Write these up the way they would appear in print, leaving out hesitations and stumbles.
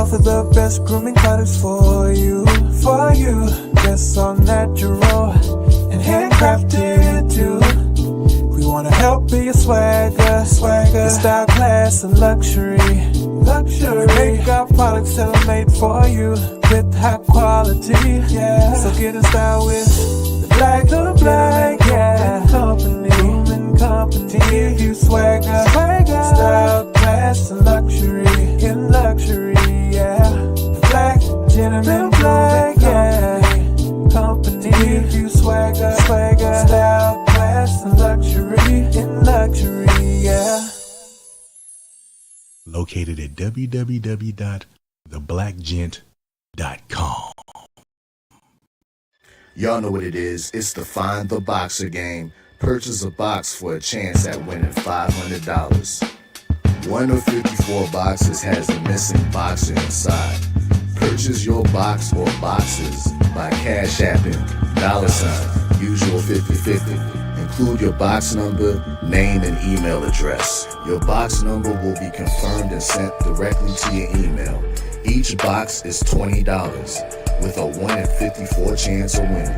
offer the best grooming products for you. Yes, all natural and handcrafted too. We wanna help be your swagger, your style, class, and luxury. Make our products tailor-made for you with high quality. Yeah. So get in style with the Black Company. To give you swagger, style, class, and luxury. In luxury, yeah. The Black Company. To give you swagger, style, class, and luxury. In luxury, yeah. Located at www.theblackgent.com. Y'all know what it is. It's the Find the Boxer game. Purchase a box for a chance at winning $500. One of 54 boxes has a missing boxer inside. Purchase your box or boxes by Cash Apping $ usual 50/50. Include your box number, name, and email address. Your box number will be confirmed and sent directly to your email. Each box is $20 with a 1 in 54 chance of winning.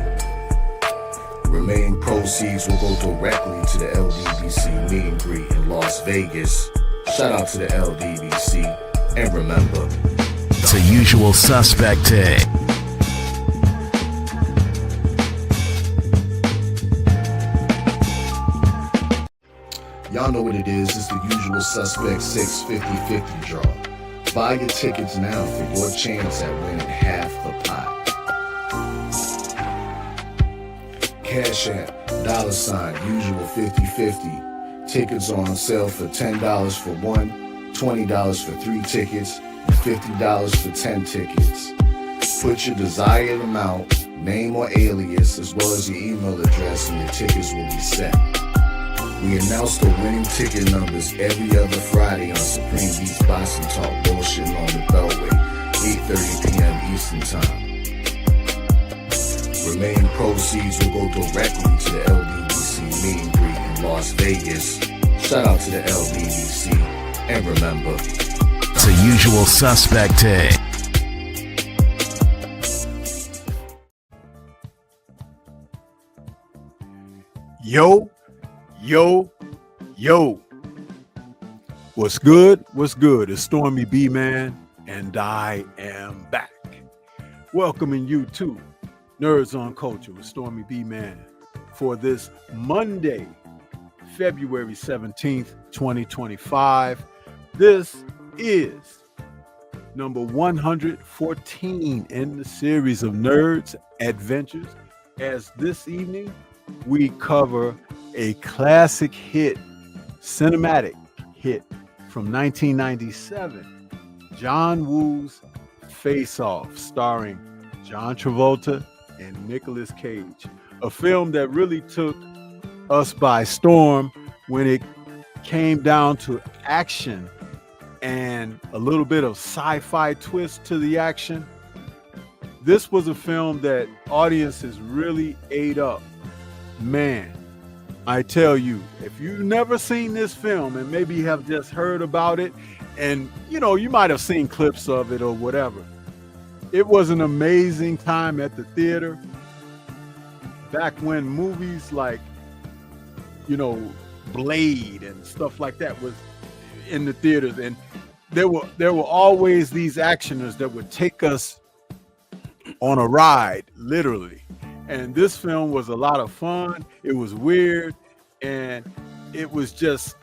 Remaining proceeds will go directly to the LDBC meet and greet in Las Vegas. Shout out to the LDBC, and remember, it's a usual suspect tag. Y'all know what it is. It's the usual suspect 650-50 draw. Buy your tickets now for your chance at winning half the pot. Cash App $ usual 50/50. Tickets are on sale for $10 for one, $20 for 3 tickets, and $50 for 10 tickets. Put your desired amount, name or alias, as well as your email address, and your tickets will be set. We announce the winning ticket numbers every other Friday on Supreme Beats Boxing Talk Bullshitting on the Beltway, 8:30 p.m. Eastern Time. Remaining proceeds will go directly to the LDBC meet and greet in Las Vegas. Shout out to the LDBC, and remember, it's a usual suspect tag. Yo, yo, yo. What's good? What's good? It's Stormybman, and I am back. Welcoming you to Nerds on Culture with Stormybman for this Monday, February 17th, 2025. This is number 114 in the series of Nerds Adventures, as this evening we cover a classic hit, cinematic hit from 1997, John Woo's Face Off, starring John Travolta and Nicolas Cage, a film that really took us by storm when it came down to action and a little bit of sci-fi twist to the action. This was a film that audiences really ate up. Man, I tell you, if you've never seen this film and maybe have just heard about it, and you might have seen clips of it or whatever, it was an amazing time at the theater back when movies like Blade and stuff like that was in the theaters, and there were always these actioners that would take us on a ride, literally. And this film was a lot of fun. It was weird, and it was just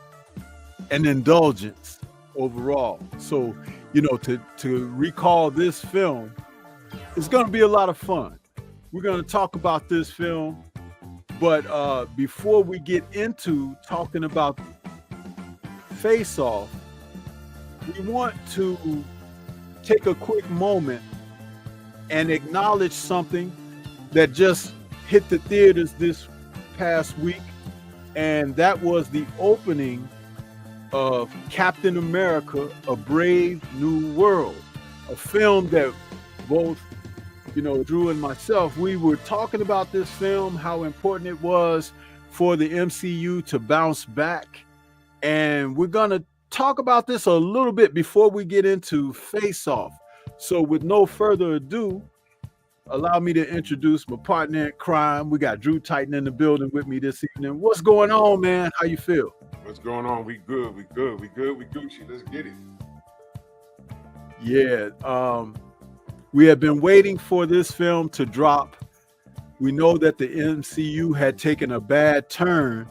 an indulgence overall. So, to recall this film, it's going to be a lot of fun. We're going to talk about this film, but before we get into talking about Face Off, we want to take a quick moment and acknowledge something that just hit the theaters this past week, and that was the opening of Captain America: A Brave New World, a film that both Drew and myself, we were talking about this film, how important it was for the MCU to bounce back, and we're gonna talk about this a little bit before we get into Face Off. So with no further ado, allow me to introduce my partner in crime. We got Drew Titan in the building with me this evening. What's going on, man? How you feel? What's going on? We good. We Gucci. Let's get it. Yeah. We have been waiting for this film to drop. We know that the MCU had taken a bad turn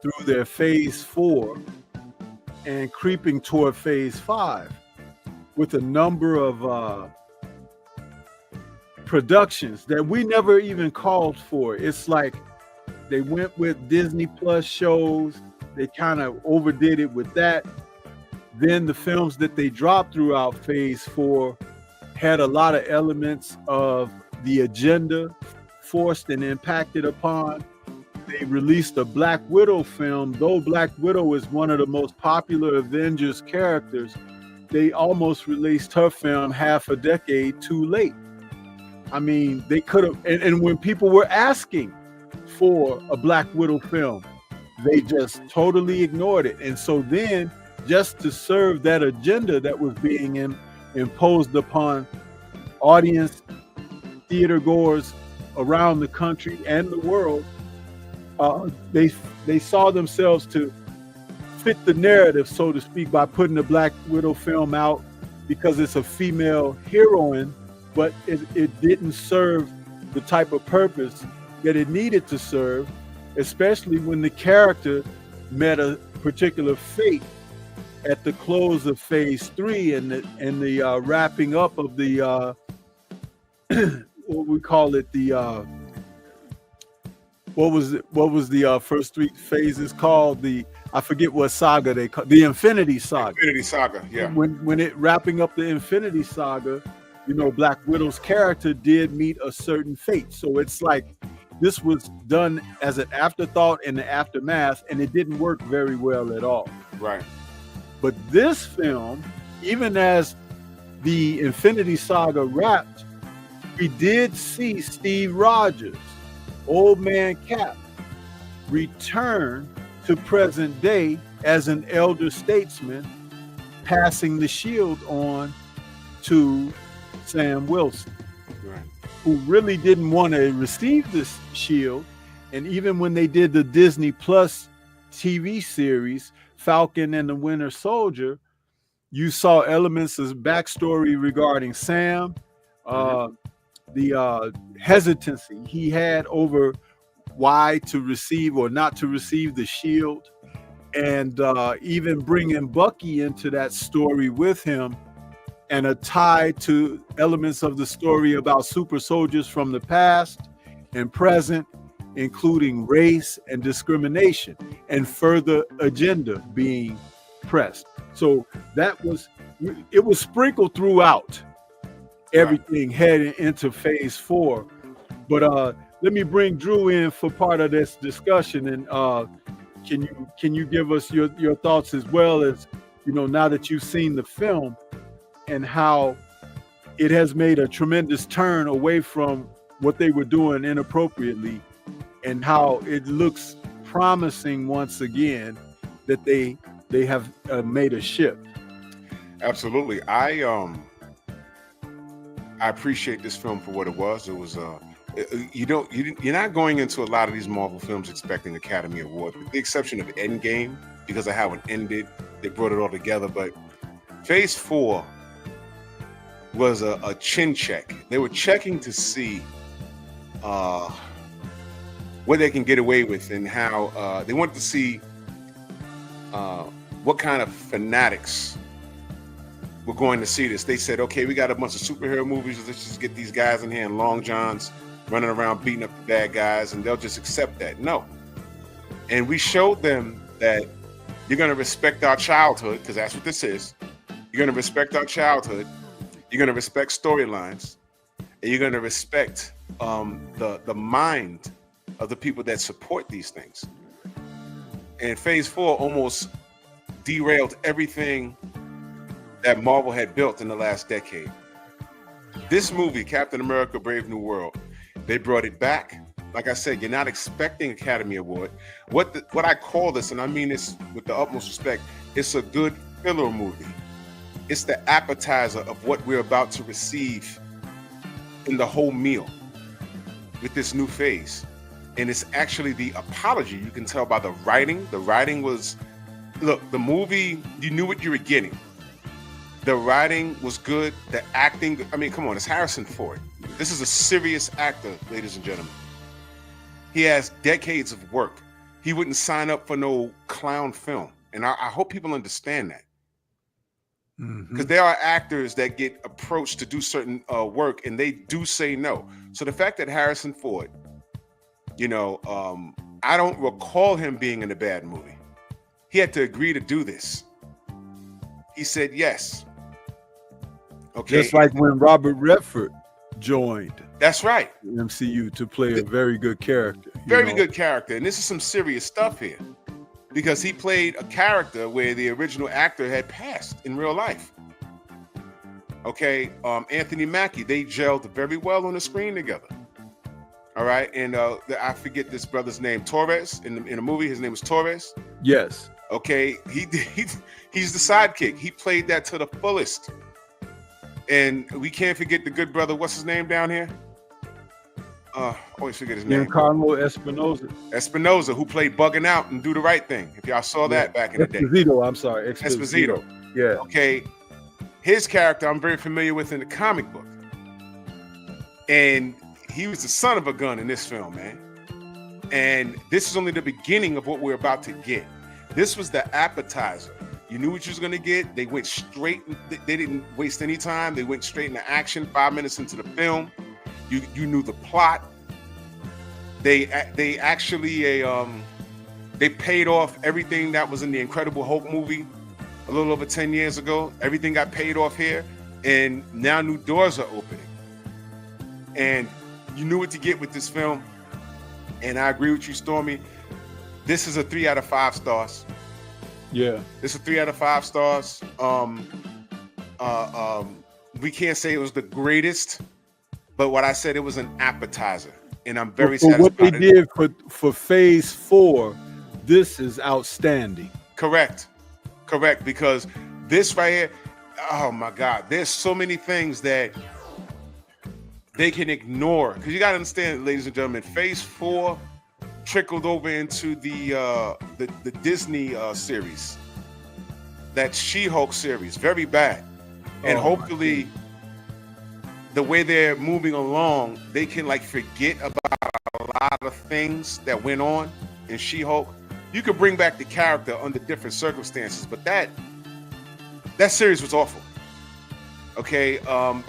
through their phase 4 and creeping toward phase 5 with a number of productions that we never even called for. It's like they went with Disney Plus shows. They kind of overdid it with that. Then the films that they dropped throughout phase 4 had a lot of elements of the agenda forced and impacted upon. They released a Black Widow film. Though Black Widow is one of the most popular Avengers characters, they almost released her film half a decade too late. I mean, they could have, and when people were asking for a Black Widow film, they just totally ignored it. And so then, just to serve that agenda that was being imposed upon audience, theater goers around the country and the world, they saw themselves to fit the narrative, so to speak, by putting the Black Widow film out because it's a female heroine, but it didn't serve the type of purpose that it needed to serve, especially when the character met a particular fate at the close of phase 3 and the wrapping up of the what we call it, the what was the first 3 phases called? I forget what saga they call the Infinity Saga. Infinity Saga, yeah. When it wrapping up the Infinity Saga, Black Widow's character did meet a certain fate. So it's like this was done as an afterthought in the aftermath, and it didn't work very well at all. Right. But this film, even as the Infinity Saga wrapped, we did see Steve Rogers, Old Man Cap, return to present day as an elder statesman, passing the shield on to Sam Wilson, Right. who really didn't want to receive this shield. And even when they did the Disney Plus TV series, Falcon and the Winter Soldier, you saw elements of backstory regarding Sam, the hesitancy he had over why to receive or not to receive the shield, and even bringing Bucky into that story with him, and a tie to elements of the story about super soldiers from the past and present, including race and discrimination, and further agenda being pressed. So it was sprinkled throughout everything heading into phase 4. But let me bring Drew in for part of this discussion. And can you give us your thoughts, as well as, now that you've seen the film, and how it has made a tremendous turn away from what they were doing inappropriately, and how it looks promising once again that they have made a shift. Absolutely. I appreciate this film for what it was. It was you're not going into a lot of these Marvel films expecting Academy Award, with the exception of Endgame, because of how it ended. They brought it all together. But Phase 4 was a chin check. They were checking to see what they can get away with, and how they wanted to see what kind of fanatics were going to see this. They said, okay, we got a bunch of superhero movies. Let's just get these guys in here in long johns running around beating up the bad guys, and they'll just accept that. No. And we showed them that you're going to respect our childhood, because that's what this is. You're going to respect our childhood. You're going to respect storylines, and you're going to respect the mind of the people that support these things. And Phase 4 almost derailed everything that Marvel had built in the last decade. This movie, Captain America: Brave New World, they brought it back. Like I said, you're not expecting Academy Award. What I call this, and I mean this with the utmost respect, it's a good filler movie. It's the appetizer of what we're about to receive in the whole meal with this new phase. And it's actually the apology. You can tell by the writing. The writing was, look, the movie, you knew what you were getting. The writing was good. The acting, I mean, come on, it's Harrison Ford. This is a serious actor, ladies and gentlemen. He has decades of work. He wouldn't sign up for no clown film. And I hope people understand that. Because there are actors that get approached to do certain work, and they do say no. So the fact that Harrison Ford, I don't recall him being in a bad movie. He had to agree to do this. He said yes. Okay. Just like when Robert Redford joined. That's right. The MCU to play a very good character. Very good character. And this is some serious stuff here, because he played a character where the original actor had passed in real life. Okay. Anthony Mackie, they gelled very well on the screen together. All right. And I forget this brother's name, Torres. In the movie, his name was Torres. Yes. Okay. He's the sidekick. He played that to the fullest. And we can't forget the good brother. What's his name down here? Always forget his name. Giancarlo Espinosa. Espinosa, who played Bugging Out and Do the Right Thing. If y'all saw that back in the day. Esposito, I'm sorry. Esposito. Yeah. Okay. His character I'm very familiar with in the comic book. And he was the son of a gun in this film, man. And this is only the beginning of what we're about to get. This was the appetizer. You knew what you was going to get. They went straight. They didn't waste any time. They went straight into action. 5 minutes into the film, you knew the plot. They actually they paid off everything that was in the Incredible Hulk movie a little over 10 years ago. Everything got paid off here, and now new doors are opening. And you knew what to get with this film. And I agree with you, Stormy. This is a 3 out of 5 stars. Yeah. It's a 3 out of 5 stars. We can't say it was the greatest, but what I said, it was an appetizer. And I'm very satisfied. What they did for Phase 4, this is outstanding. Correct. Because this right here, oh my God, there's so many things that they can ignore. Because you got to understand, ladies and gentlemen, Phase 4 trickled over into the Disney series, that She-Hulk series. Very bad. And hopefully the way they're moving along, they can like forget about a lot of things that went on in She-Hulk. You could bring back the character under different circumstances, but that series was awful. Okay,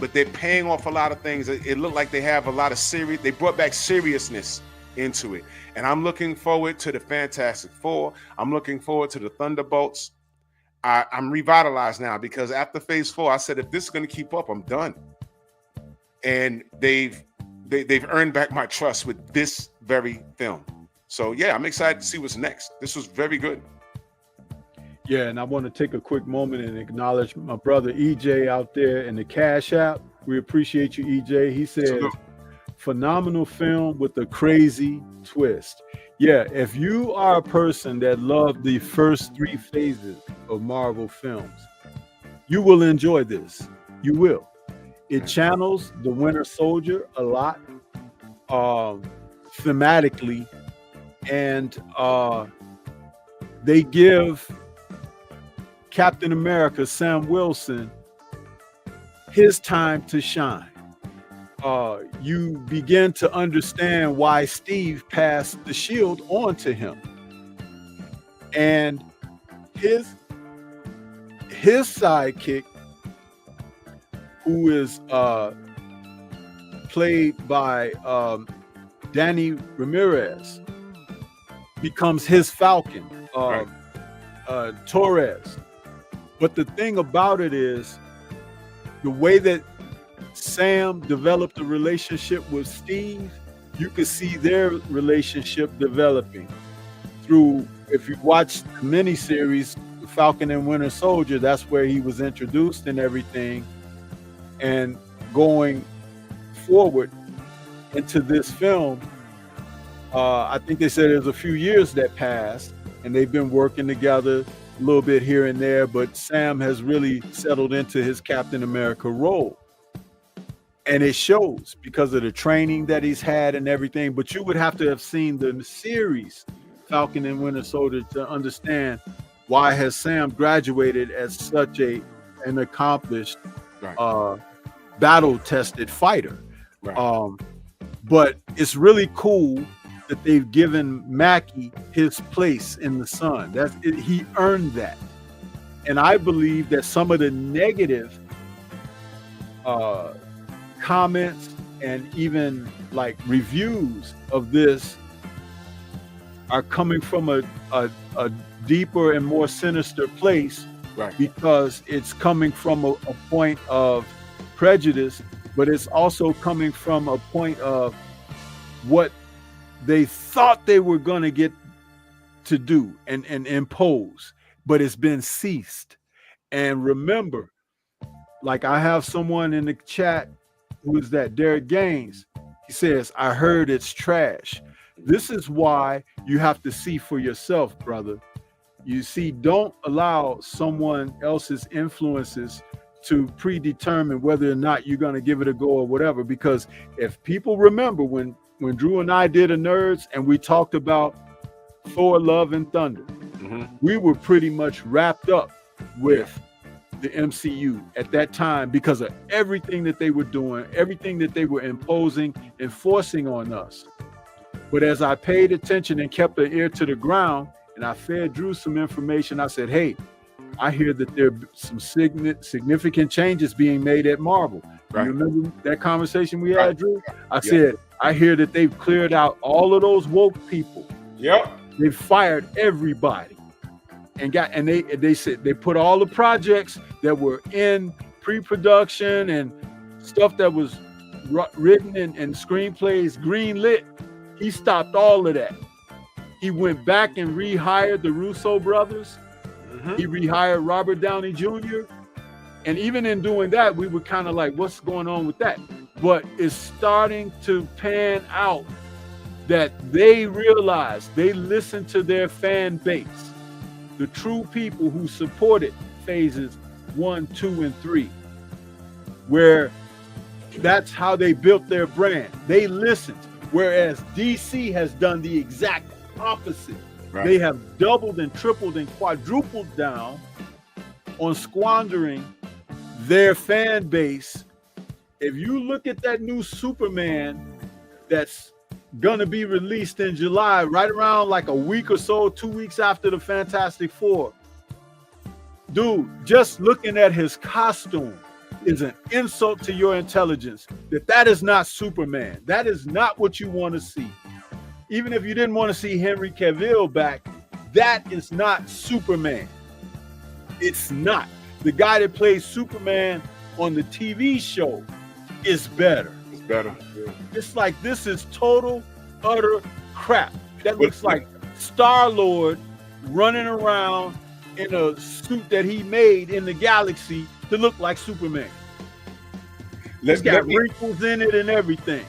but they're paying off a lot of things. It looked like they have a lot of they brought back seriousness into it. And I'm looking forward to the Fantastic Four. I'm looking forward to the Thunderbolts. I'm revitalized now because after Phase 4, I said, if this is going to keep up, I'm done. And they've earned back my trust with this very film. So yeah, I'm excited to see what's next. This was very good. Yeah, and I want to take a quick moment and acknowledge my brother EJ out there in the Cash App. We appreciate you, EJ. He says, phenomenal film with a crazy twist. Yeah, if you are a person that loved the first 3 phases of Marvel films, you will enjoy this. You will. It channels the Winter Soldier a lot, thematically, and they give Captain America, Sam Wilson, his time to shine. You begin to understand why Steve passed the shield on to him. And his sidekick, who is played by Danny Ramirez, becomes his Falcon, Torres. But the thing about it is the way that Sam developed a relationship with Steve, you could see their relationship developing through, if you watch the miniseries, Falcon and Winter Soldier, that's where he was introduced and everything. And going forward into this film, I think they said there's a few years that passed and they've been working together a little bit here and there, but Sam has really settled into his Captain America role. And it shows because of the training that he's had and everything. But you would have to have seen the series Falcon and Winter Soldier to understand why has Sam graduated as such an accomplished, battle-tested fighter. But it's really cool that they've given Mackie his place in the sun. He earned that. And I believe that some of the negative comments and even like reviews of this are coming from a deeper and more sinister place, because it's coming from a point of prejudice, but it's also coming from a point of what they thought they were going to get to do and impose, but it's been ceased. And remember, like I have someone in the chat, who is that? Derek Gaines. He says, I heard it's trash. This is why you have to see for yourself, brother. You see, don't allow someone else's influences to predetermine whether or not you're going to give it a go or whatever. Because if people remember when Drew and I did a Nerds and we talked about Thor, Love and Thunder, we were pretty much wrapped up with the MCU at that time because of everything that they were doing, everything that they were imposing and forcing on us. But as I paid attention and kept an ear to the ground, and I fed Drew some information, I said, hey, I hear that there are some significant changes being made at Marvel. You remember that conversation we had, Drew? I said, I hear that they've cleared out all of those woke people. They fired everybody. And they said they put all the projects that were in pre-production and stuff that was written and screenplays greenlit. He stopped all of that. He went back and rehired the Russo brothers. He rehired Robert Downey Jr. And even in doing that, we were kind of like, what's going on with that? But it's starting to pan out that they realize, they listen to their fan base, the true people who supported phases 1, 2, and 3, where that's how they built their brand. They listened. Whereas DC has done the exact opposite. Right. They have doubled and tripled and quadrupled down on squandering their fan base. If you look at that new Superman that's gonna be released in July, right around like a week or so, 2 weeks after the Fantastic Four, dude, just looking at his costume is an insult to your intelligence. That is not Superman. That is not what you want to see. Even if you didn't want to see Henry Cavill back, that is not Superman. It's not. The guy that plays Superman on the TV show is better. It's better. Yeah. It's like, this is total, utter crap. That looks like Star-Lord running around in a suit that he made in the galaxy to look like Superman. It's got wrinkles in it and everything.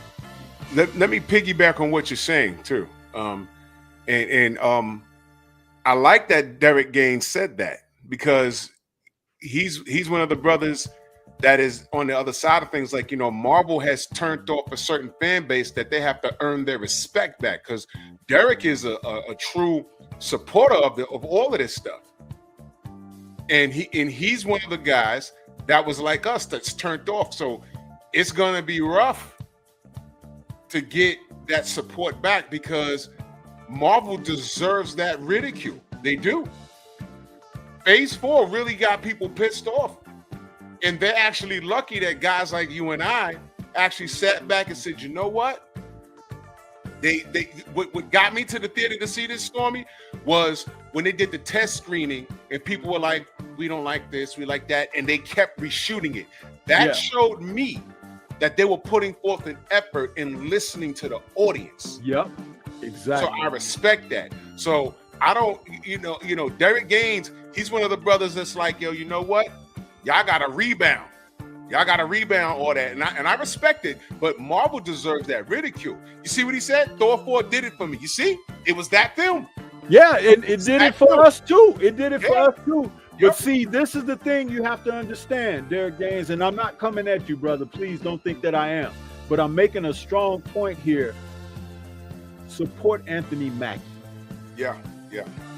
Let me piggyback on what you're saying too. I like that Derek Gaines said that, because he's one of the brothers that is on the other side of things. Like, you know, Marvel has turned off a certain fan base that they have to earn their respect back, because Derek is a true supporter of all of this stuff. And he's one of the guys that was like us, that's turned off. So it's gonna be rough to get that support back, because Marvel deserves that ridicule. They do. Phase 4 really got people pissed off. And they're actually lucky that guys like you and I actually sat back and said, you know what? What got me to the theater to see this, Stormy, was when they did the test screening and people were like, we don't like this, we like that, and they kept reshooting it. That showed me that they were putting forth an effort in listening to the audience. Yep, exactly. So I respect that. So I don't, you know, Derek Gaines, he's one of the brothers that's like, yo, you know what? Y'all got to rebound. Y'all got to rebound all that. And I respect it, but Marvel deserves that ridicule. You see what he said? Thor 4 did it for me. You see? It was that film. Yeah, it did it for us too. It did it for us too. Yep. But see, this is the thing you have to understand, Derek Gaines, and I'm not coming at you, brother. Please don't think that I am. But I'm making a strong point here. Support Anthony Mackie. Yeah.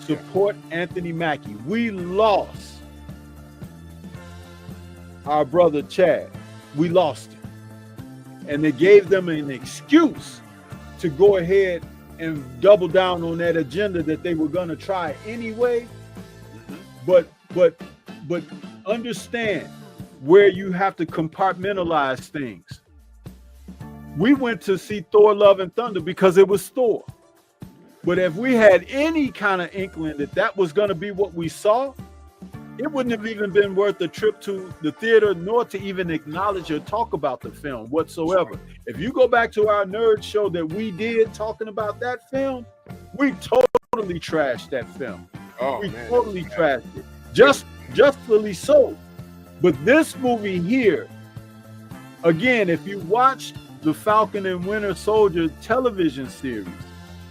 Support Anthony Mackie. We lost our brother Chad. We lost him. And they gave them an excuse to go ahead and double down on that agenda that they were going to try anyway. But understand where you have to compartmentalize things. We went to see Thor: Love and Thunder because it was Thor. But if we had any kind of inkling that that was going to be what we saw, it wouldn't have even been worth the trip to the theater, nor to even acknowledge or talk about the film whatsoever. If you go back to our nerd show that we did talking about that film, we totally trashed that film. Totally trashed it. Justly so. But this movie here, again, if you watch the Falcon and Winter Soldier television series,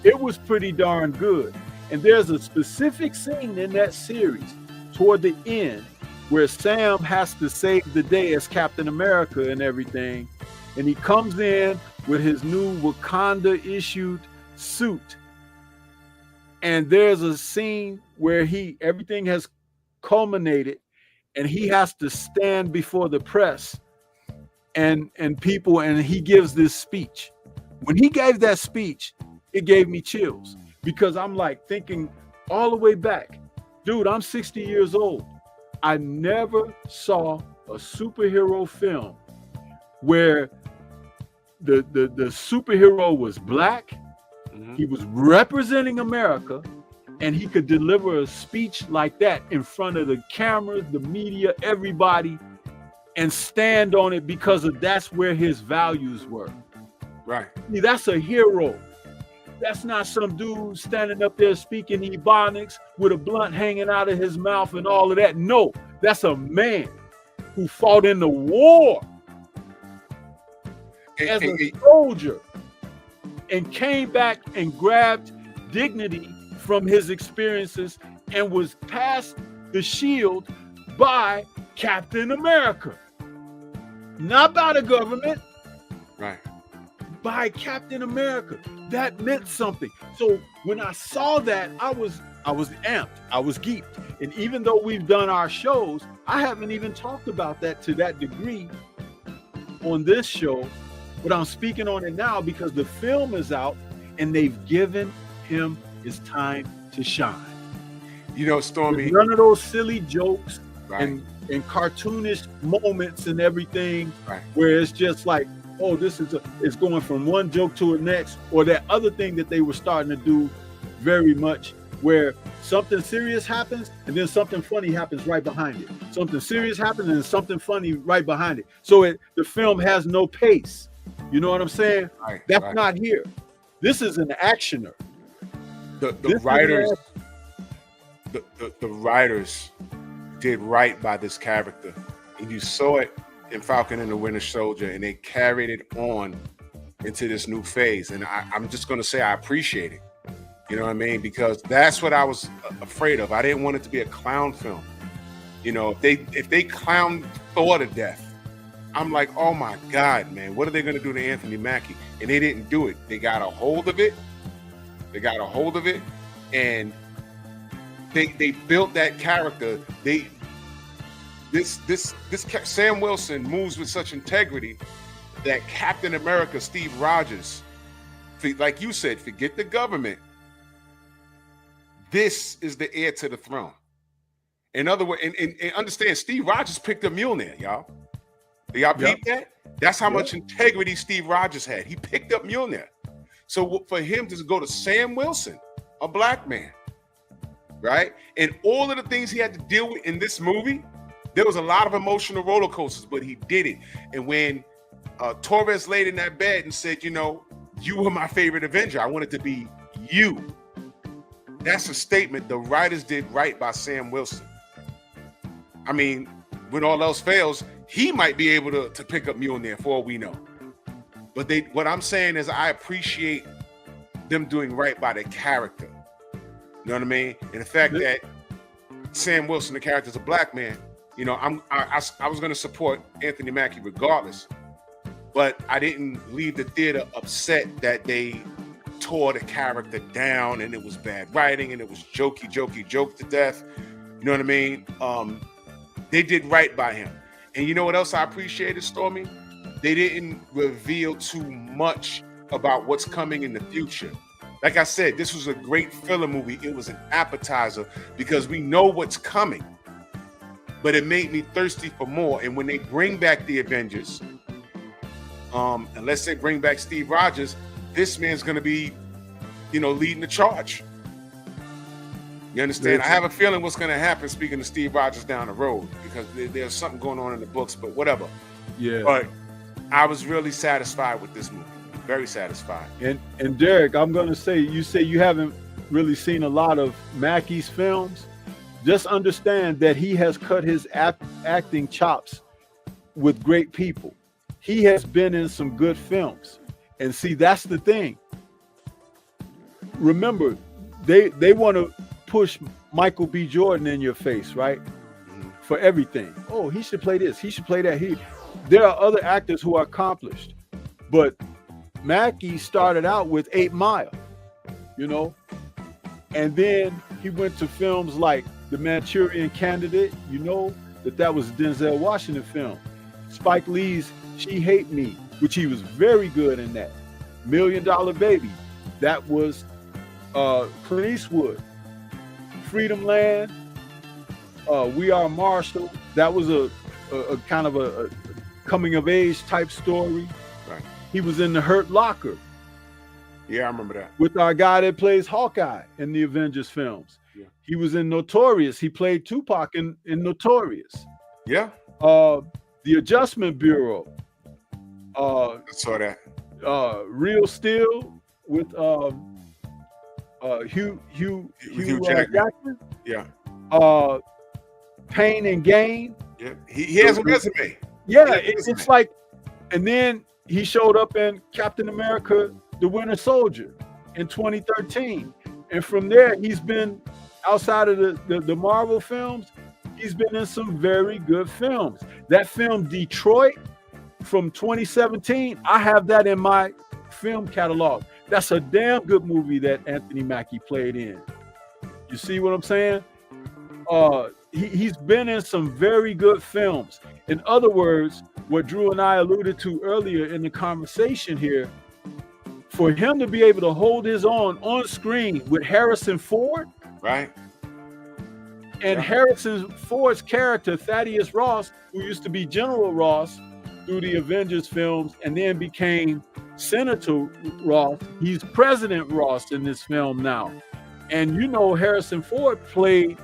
it was pretty darn good. And there's a specific scene in that series toward the end where Sam has to save the day as Captain America and everything. And he comes in with his new Wakanda issued suit. And there's a scene where everything has culminated and he has to stand before the press and people, and he gives this speech. When he gave that speech, it gave me chills, because I'm like thinking all the way back, dude, I'm 60 years old. I never saw a superhero film where the superhero was black, he was representing America, and he could deliver a speech like that in front of the cameras, the media, everybody, and stand on it because that's where his values were. Right. See, that's a hero. That's not some dude standing up there speaking Ebonics with a blunt hanging out of his mouth and all of that. No, that's a man who fought in the war as a soldier and came back and grabbed dignity from his experiences and was passed the shield by Captain America. Not by the government. Right. by Captain America. That meant something. So when I saw that, I was amped. I was geeked. And even though we've done our shows, I haven't even talked about that to that degree on this show, but I'm speaking on it now because the film is out and they've given him his time to shine. You know, Stormy, With none of those silly jokes right. and cartoonish moments and everything, Right. where it's just like, oh, it's going from one joke to the next, or that other thing that they were starting to do very much, where something serious happens and then something funny happens right behind it. Something serious happens and something funny right behind it. So the film has no pace. You know what I'm saying? Right, That's right. not here. This is an actioner. The writers, the writers did right by this character, and you saw it in Falcon and the Winter Soldier, and they carried it on into this new phase. And I'm just going to say I appreciate it. You know what I mean? Because that's what I was afraid of. I didn't want it to be a clown film. You know, if they clown Thor to death, I'm like, oh my God, man, what are they going to do to Anthony Mackie? And they didn't do it. They got a hold of it. And they built that character. Sam Wilson moves with such integrity that Captain America, Steve Rogers, like you said, forget the government. This is the heir to the throne. In other words, and understand, Steve Rogers picked up Mjolnir, y'all. Y'all peep that? That's how much integrity Steve Rogers had. He picked up Mjolnir. So for him to go to Sam Wilson, a black man, right? And all of the things he had to deal with in this movie, there was a lot of emotional roller coasters, but he did it. And when Torres laid in that bed and said, you know, you were my favorite Avenger, I wanted to be you. That's a statement. The writers did right by Sam Wilson. I mean, when all else fails, he might be able to pick up Mjolnir for all we know. But what I'm saying is I appreciate them doing right by the character. You know what I mean? And the fact that Sam Wilson, the character, is a black man, you know, I was going to support Anthony Mackie regardless. But I didn't leave the theater upset that they tore the character down and it was bad writing and it was joked to death. You know what I mean? They did right by him. And you know what else I appreciated, Stormy? They didn't reveal too much about what's coming in the future. Like I said, this was a great filler movie. It was an appetizer because we know what's coming. But it made me thirsty for more. And when they bring back the Avengers, unless they bring back Steve Rogers, this man's going to be, you know, leading the charge. You understand? I have a feeling what's going to happen, speaking of Steve Rogers down the road, because there's something going on in the books, but whatever. Yeah. But I was really satisfied with this movie. Very satisfied. And Derek, I'm going to say, you say you haven't really seen a lot of Mackie's films. Just understand that he has cut his acting chops with great people. He has been in some good films. And see, that's the thing. Remember, they want to push Michael B. Jordan in your face, right? For everything. Oh, he should play this. He should play that. There are other actors who are accomplished. But Mackie started out with 8 Mile, you know? And then he went to films like The Manchurian Candidate, you know, that was a Denzel Washington film. Spike Lee's She Hate Me, which he was very good in that. $1 Million Baby, that was Clint Eastwood. Freedom Land, We Are Marshall, that was a kind of a coming of age type story. Right. He was in The Hurt Locker. Yeah, I remember that. With our guy that plays Hawkeye in the Avengers films. Yeah. He was in Notorious. He played Tupac in Notorious. Yeah. The Adjustment Bureau. I saw that. Real Steel with Hugh Jackman. Yeah. Pain and Gain. Yeah. He has a resume. Yeah, it's like, and then he showed up in Captain America, The Winter Soldier in 2013. And from there, he's been outside of the Marvel films, he's been in some very good films. That film, Detroit, from 2017, I have that in my film catalog. That's a damn good movie that Anthony Mackie played in. You see what I'm saying? He's been in some very good films. In other words, what Drew and I alluded to earlier in the conversation here, for him to be able to hold his own on screen with Harrison Ford, right? And Harrison Ford's character, Thaddeus Ross, who used to be General Ross through the Avengers films and then became Senator Ross, he's President Ross in this film now. And you know, Harrison Ford played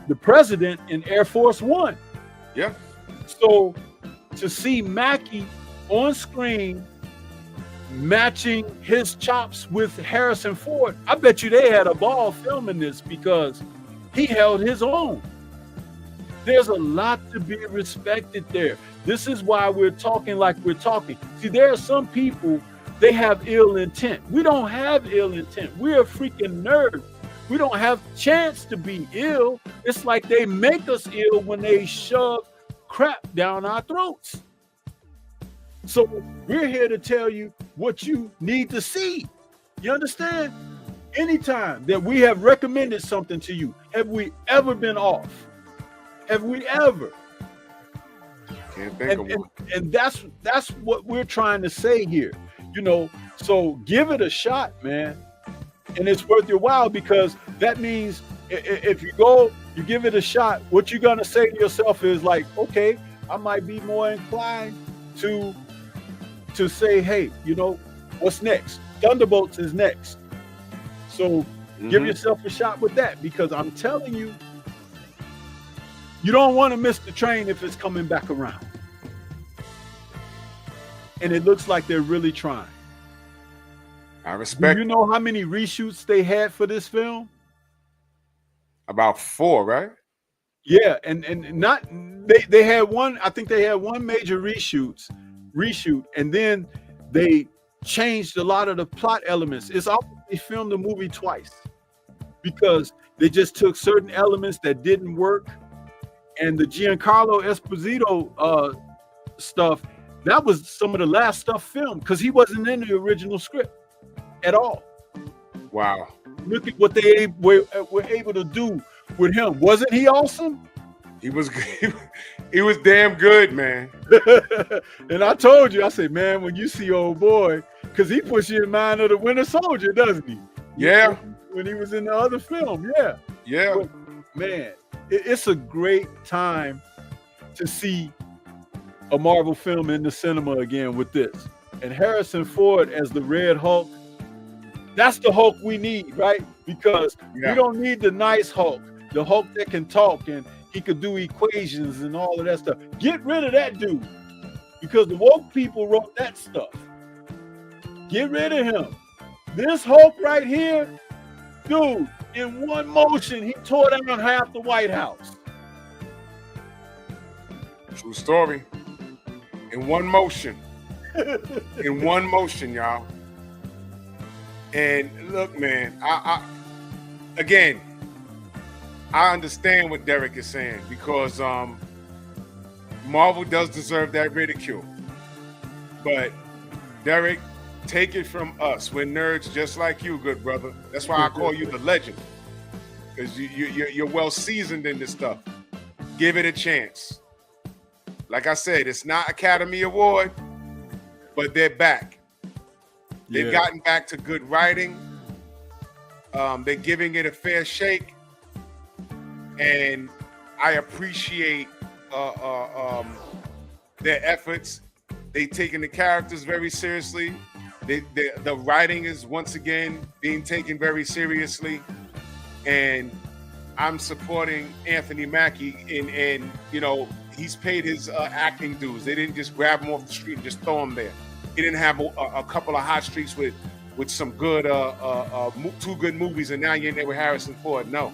the president in Air Force One. Yeah. So to see Mackie on screen matching his chops with Harrison Ford, I bet you they had a ball filming this because he held his own. There's a lot to be respected there. This is why we're talking like we're talking. See, there are some people, they have ill intent. We don't have ill intent. We're freaking nerds. We don't have chance to be ill. It's like they make us ill when they shove crap down our throats. So we're here to tell you what you need to see. You understand? Anytime that we have recommended something to you, have we ever been off? Have we ever? Can't think of one. And that's what we're trying to say here. You know, so give it a shot, man. And it's worth your while, because that means if you go, you give it a shot, what you're going to say to yourself is like, okay, I might be more inclined to say, hey, you know, what's next? Thunderbolts is next. So give yourself a shot with that, because I'm telling you, you don't want to miss the train if it's coming back around. And it looks like they're really trying. I respect. Do you know how many reshoots they had for this film? About 4, right? Yeah, and not they had one. I think they had one major reshoot, and then they changed a lot of the plot elements. It's almost they filmed the movie twice because they just took certain elements that didn't work, and the Giancarlo Esposito stuff, that was some of the last stuff filmed because he wasn't in the original script at all. Wow. Look at what they were able to do with him. Wasn't he awesome? He was he was damn good, man. And I told you, I said, man, when you see old boy, because he puts you in mind of the Winter Soldier, doesn't he? Yeah. When he was in the other film, yeah. Yeah. But, man, it's a great time to see a Marvel film in the cinema again with this. And Harrison Ford as the Red Hulk, that's the Hulk we need, right? Because we don't need the nice Hulk, the Hulk that can talk and he could do equations and all of that stuff. Get rid of that dude, because the woke people wrote that stuff. Get rid of him. This Hulk right here, dude, in one motion, he tore down half the White House. True story. In one motion. In one motion, y'all. And look, man, I understand what Derek is saying, because Marvel does deserve that ridicule. But Derek, take it from us. We're nerds just like you, good brother. That's why I call you the legend, because you're well seasoned in this stuff. Give it a chance. Like I said, it's not Academy Award, but they're back. They've gotten back to good writing. They're giving it a fair shake, and I appreciate their efforts. They've taken the characters very seriously. The writing is once again being taken very seriously, and I'm supporting Anthony Mackie. And you know, he's paid his acting dues. They didn't just grab him off the street and just throw him there. He didn't have a couple of hot streaks with some good 2 good movies, and now you're in there with Harrison Ford. No,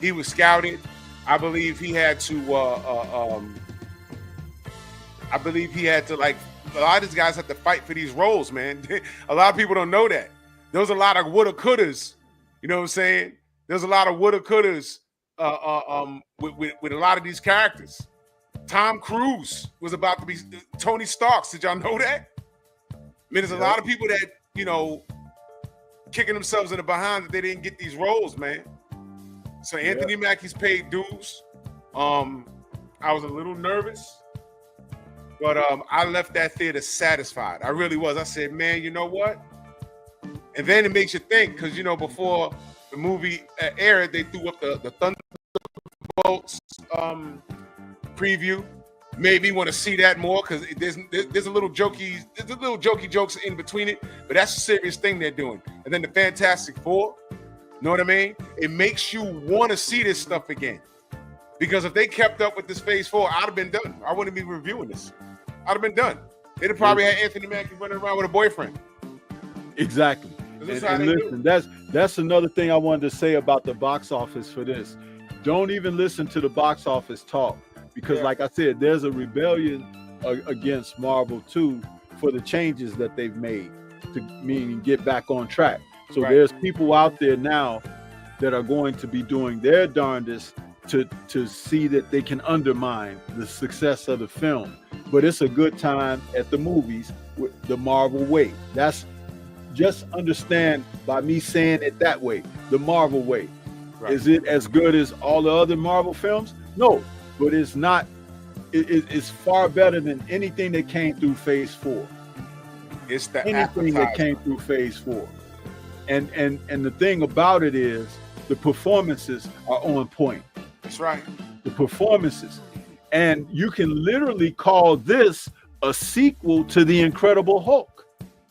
he was scouted. I believe he had to. Like, a lot of these guys have to fight for these roles, man. A lot of people don't know that. There was a lot of woulda couldas. You know what I'm saying? There's a lot of woulda couldas with a lot of these characters. Tom Cruise was about to be Tony Stark. Did y'all know that? mean, there's a lot of people that, you know, kicking themselves in the behind that they didn't get these roles, man. So Anthony Mackie's paid dues. I was a little nervous, but I left that theater satisfied. I really was. I said, man, you know what? And then it makes you think, because, you know, before the movie aired, they threw up the Thunderbolts preview. Made me want to see that more, because there's a little jokey jokes in between it, but that's a serious thing they're doing. And then the Fantastic Four, know what I mean? It makes you want to see this stuff again, because if they kept up with this Phase 4, I'd have been done. I wouldn't be reviewing this. I'd have been done. They'd have probably had Anthony Mackie running around with a boyfriend. Exactly. And listen, that's another thing I wanted to say about the box office for this. Don't even listen to the box office talk. Because like I said, there's a rebellion against Marvel too for the changes that they've made to mean get back on track. So there's people out there now that are going to be doing their darndest to see that they can undermine the success of the film. But it's a good time at the movies with the Marvel way. That's just understand by me saying it that way, the Marvel way. Is it as good as all the other Marvel films? No. But it's not. It's far better than anything that came through Phase 4. It's the anything that came through Phase 4, and the thing about it is the performances are on point. That's right. The performances, and you can literally call this a sequel to The Incredible Hulk.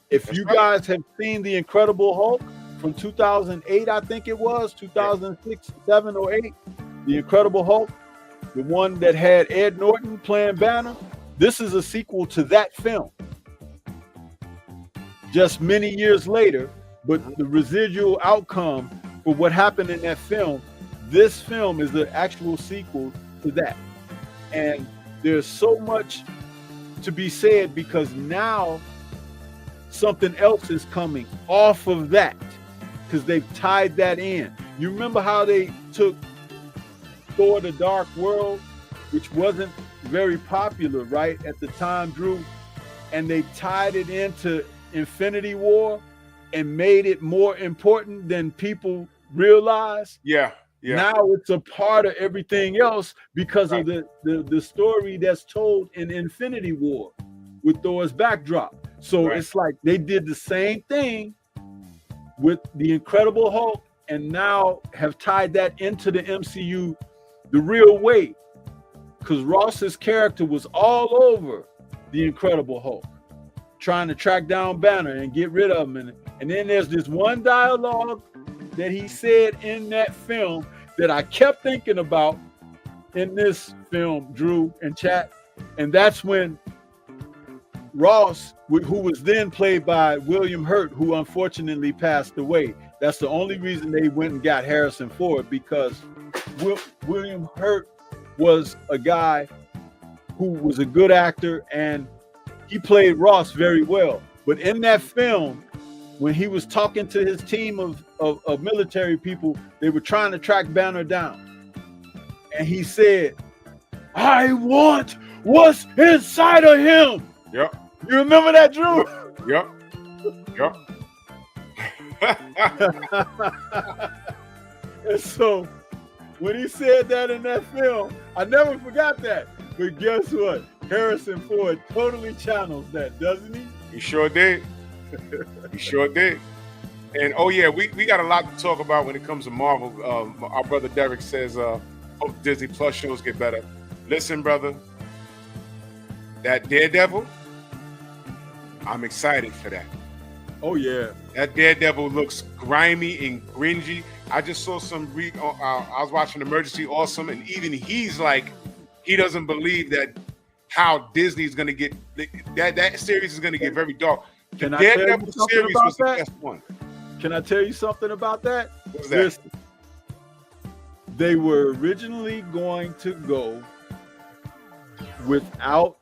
If you guys have seen The Incredible Hulk from 2008, I think it was 2006, 7 or 8, The Incredible Hulk. The one that had Ed Norton playing Banner, this is a sequel to that film. Just many years later, but the residual outcome for what happened in that film, this film is the actual sequel to that. And there's so much to be said, because now something else is coming off of that, because they've tied that in. You remember how they took Thor: The Dark World, which wasn't very popular right at the time, Drew, and they tied it into Infinity War and made it more important than people realize. Yeah. Now it's a part of everything else because of the story that's told in Infinity War with Thor's backdrop. So it's like they did the same thing with the Incredible Hulk, and now have tied that into the MCU the real way, because Ross's character was all over the Incredible Hulk, trying to track down Banner and get rid of him. And then there's this one dialogue that he said in that film that I kept thinking about in this film, Drew and chat, and that's when Ross, who was then played by William Hurt, who unfortunately passed away. That's the only reason they went and got Harrison Ford, because William Hurt was a guy who was a good actor, and he played Ross very well. But in that film, when he was talking to his team of military people, they were trying to track Banner down. And he said, "I want what's inside of him." Yep. You remember that, Drew? Yep. And so when he said that in that film, I never forgot that. But guess what? Harrison Ford totally channels that, doesn't he? He sure did. He sure did. And oh yeah, we got a lot to talk about when it comes to Marvel. Our brother Derek says, hope Disney Plus shows get better. Listen, brother, that Daredevil, I'm excited for that. Oh yeah. That Daredevil looks grimy and gringy. I just saw some I was watching Emergency Awesome, and even he's like, he doesn't believe that how Disney's gonna get that series is gonna get very dark. Can I tell you something about that? The best one. Can I tell you something about that? What's that? They were originally going to go without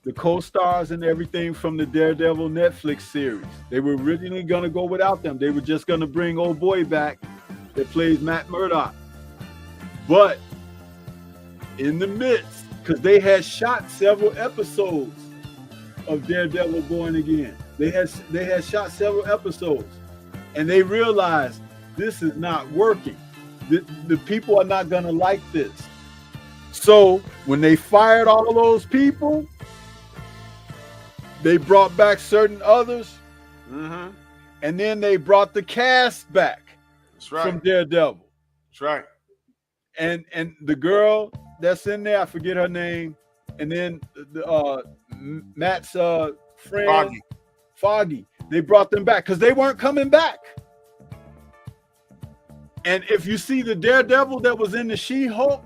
the co-stars and everything from the Daredevil Netflix series. They were originally going to go without them. They were just going to bring old boy back that plays Matt Murdock. But in the midst, because they had shot several episodes of Daredevil Born Again. They had shot several episodes, and they realized this is not working. The people are not gonna like this. So when they fired all those people, they brought back certain others, and then they brought the cast back. That's right. From Daredevil. That's right. And the girl that's in there, I forget her name, and then Matt's friend Foggy. They brought them back because they weren't coming back. And if you see the Daredevil that was in the She-Hulk,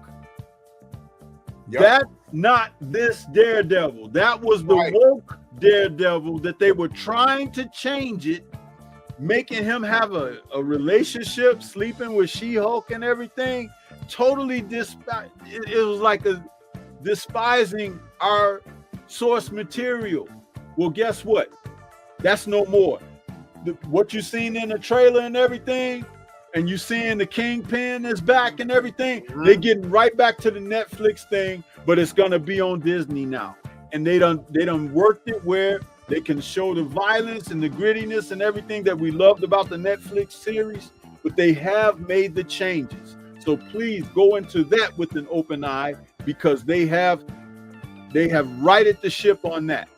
that's not this Daredevil. That was the woke Daredevil that they were trying to change it, making him have a relationship, sleeping with She-Hulk and everything. Totally it was like despising our source material. Well, guess what? That's no more. What you seen in the trailer and everything, and you seeing the Kingpin is back and everything, they're getting right back to the Netflix thing, but it's gonna be on Disney now. And they done worked it where they can show the violence and the grittiness and everything that we loved about the Netflix series, but they have made the changes. So please go into that with an open eye, because they have righted the ship on that.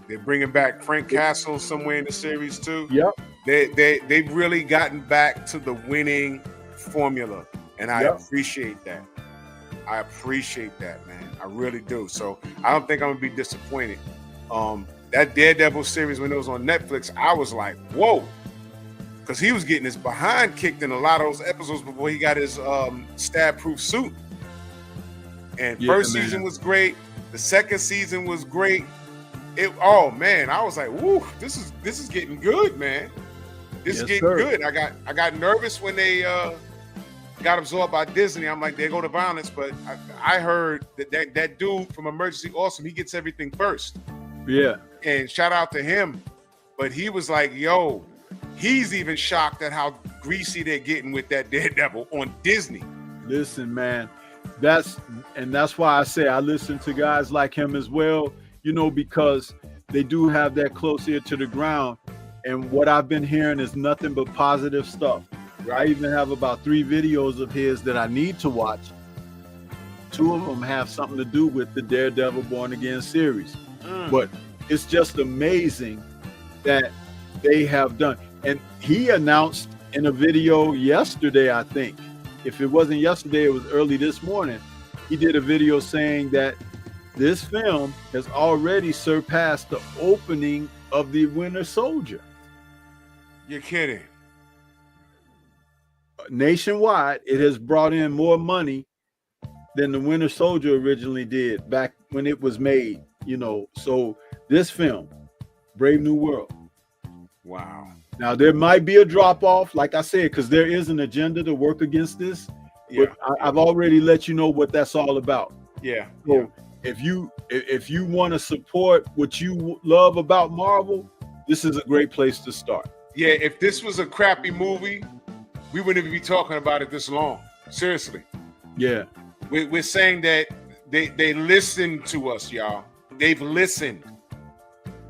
They're bringing back Frank Castle somewhere in the series too. Yep. They've really gotten back to the winning formula, and I appreciate that. I appreciate that, man. I really do. So I don't think I'm gonna be disappointed. That Daredevil series, when it was on Netflix, I was like, whoa, because he was getting his behind kicked in a lot of those episodes before he got his stab-proof suit. And first season was great. The second season was great. Oh man, I was like, woo, this is getting good, man. This is getting good. I got nervous when they got absorbed by Disney. I'm like, there go the violence. But I heard that dude from Emergency Awesome, he gets everything first. Yeah. And shout out to him. But he was like, yo, he's even shocked at how greasy they're getting with that Daredevil on Disney. Listen, man, that's why I say I listen to guys like him as well, you know, because they do have that close ear to the ground. And what I've been hearing is nothing but positive stuff. I even have about 3 videos of his that I need to watch. 2 of them have something to do with the Daredevil Born Again series. But it's just amazing that they have done. And he announced in a video yesterday, I think. If it wasn't yesterday, it was early this morning. He did a video saying that this film has already surpassed the opening of the Winter Soldier. You're kidding. Nationwide, it has brought in more money than the Winter Soldier originally did back when it was made, you know. So this film, Brave New World. Wow. Now there might be a drop off, like I said, because there is an agenda to work against this. Yeah. But I've already let you know what that's all about. Yeah. So if you want to support what you love about Marvel, this is a great place to start. Yeah, if this was a crappy movie, we wouldn't even be talking about it this long. Seriously. Yeah. We're saying that they listened to us, y'all. They've listened.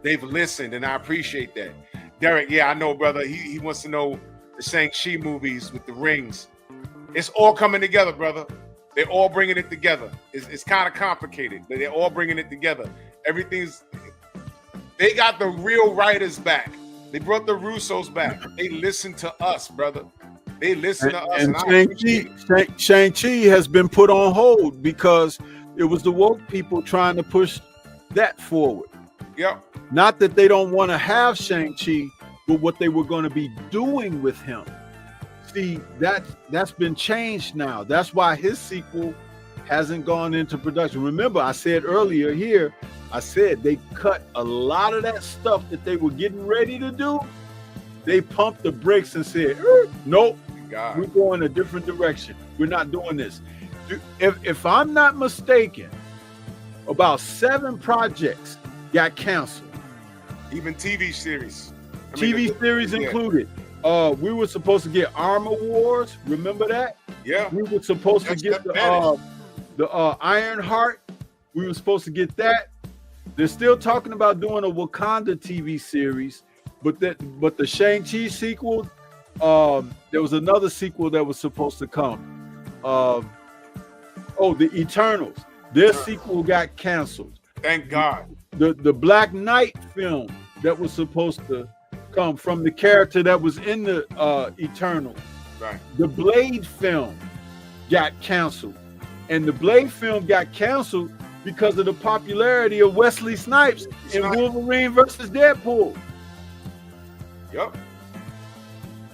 They've listened, and I appreciate that. Derek, yeah, I know, brother. He wants to know the Shang-Chi movies with the rings. It's all coming together, brother. They're all bringing it together. It's kind of complicated, but they're all bringing it together. They got the real writers back. They brought the Russos back. They listened to us, brother. They listen to us. And Shang-Chi has been put on hold because it was the woke people trying to push that forward. Yep. Not that they don't want to have Shang-Chi, but what they were going to be doing with him. See, that's been changed now. That's why his sequel hasn't gone into production. Remember, I said earlier here, I said they cut a lot of that stuff that they were getting ready to do. They pumped the brakes and said, nope, we're going a different direction. We're not doing this. If I'm not mistaken, about 7 projects got canceled. Even TV series. Series included. We were supposed to get Armor Wars. Remember that? Yeah. We were supposed to get the Ironheart. We were supposed to get that. They're still talking about doing a Wakanda TV series, but the Shang-Chi sequel, there was another sequel that was supposed to come. The Eternals. Their sequel got canceled. Thank God. The Black Knight film that was supposed to come from the character that was in the Eternals. Right. The Blade film got canceled. And the Blade film got canceled because of the popularity of Wesley Snipes in Wolverine versus Deadpool. Yep.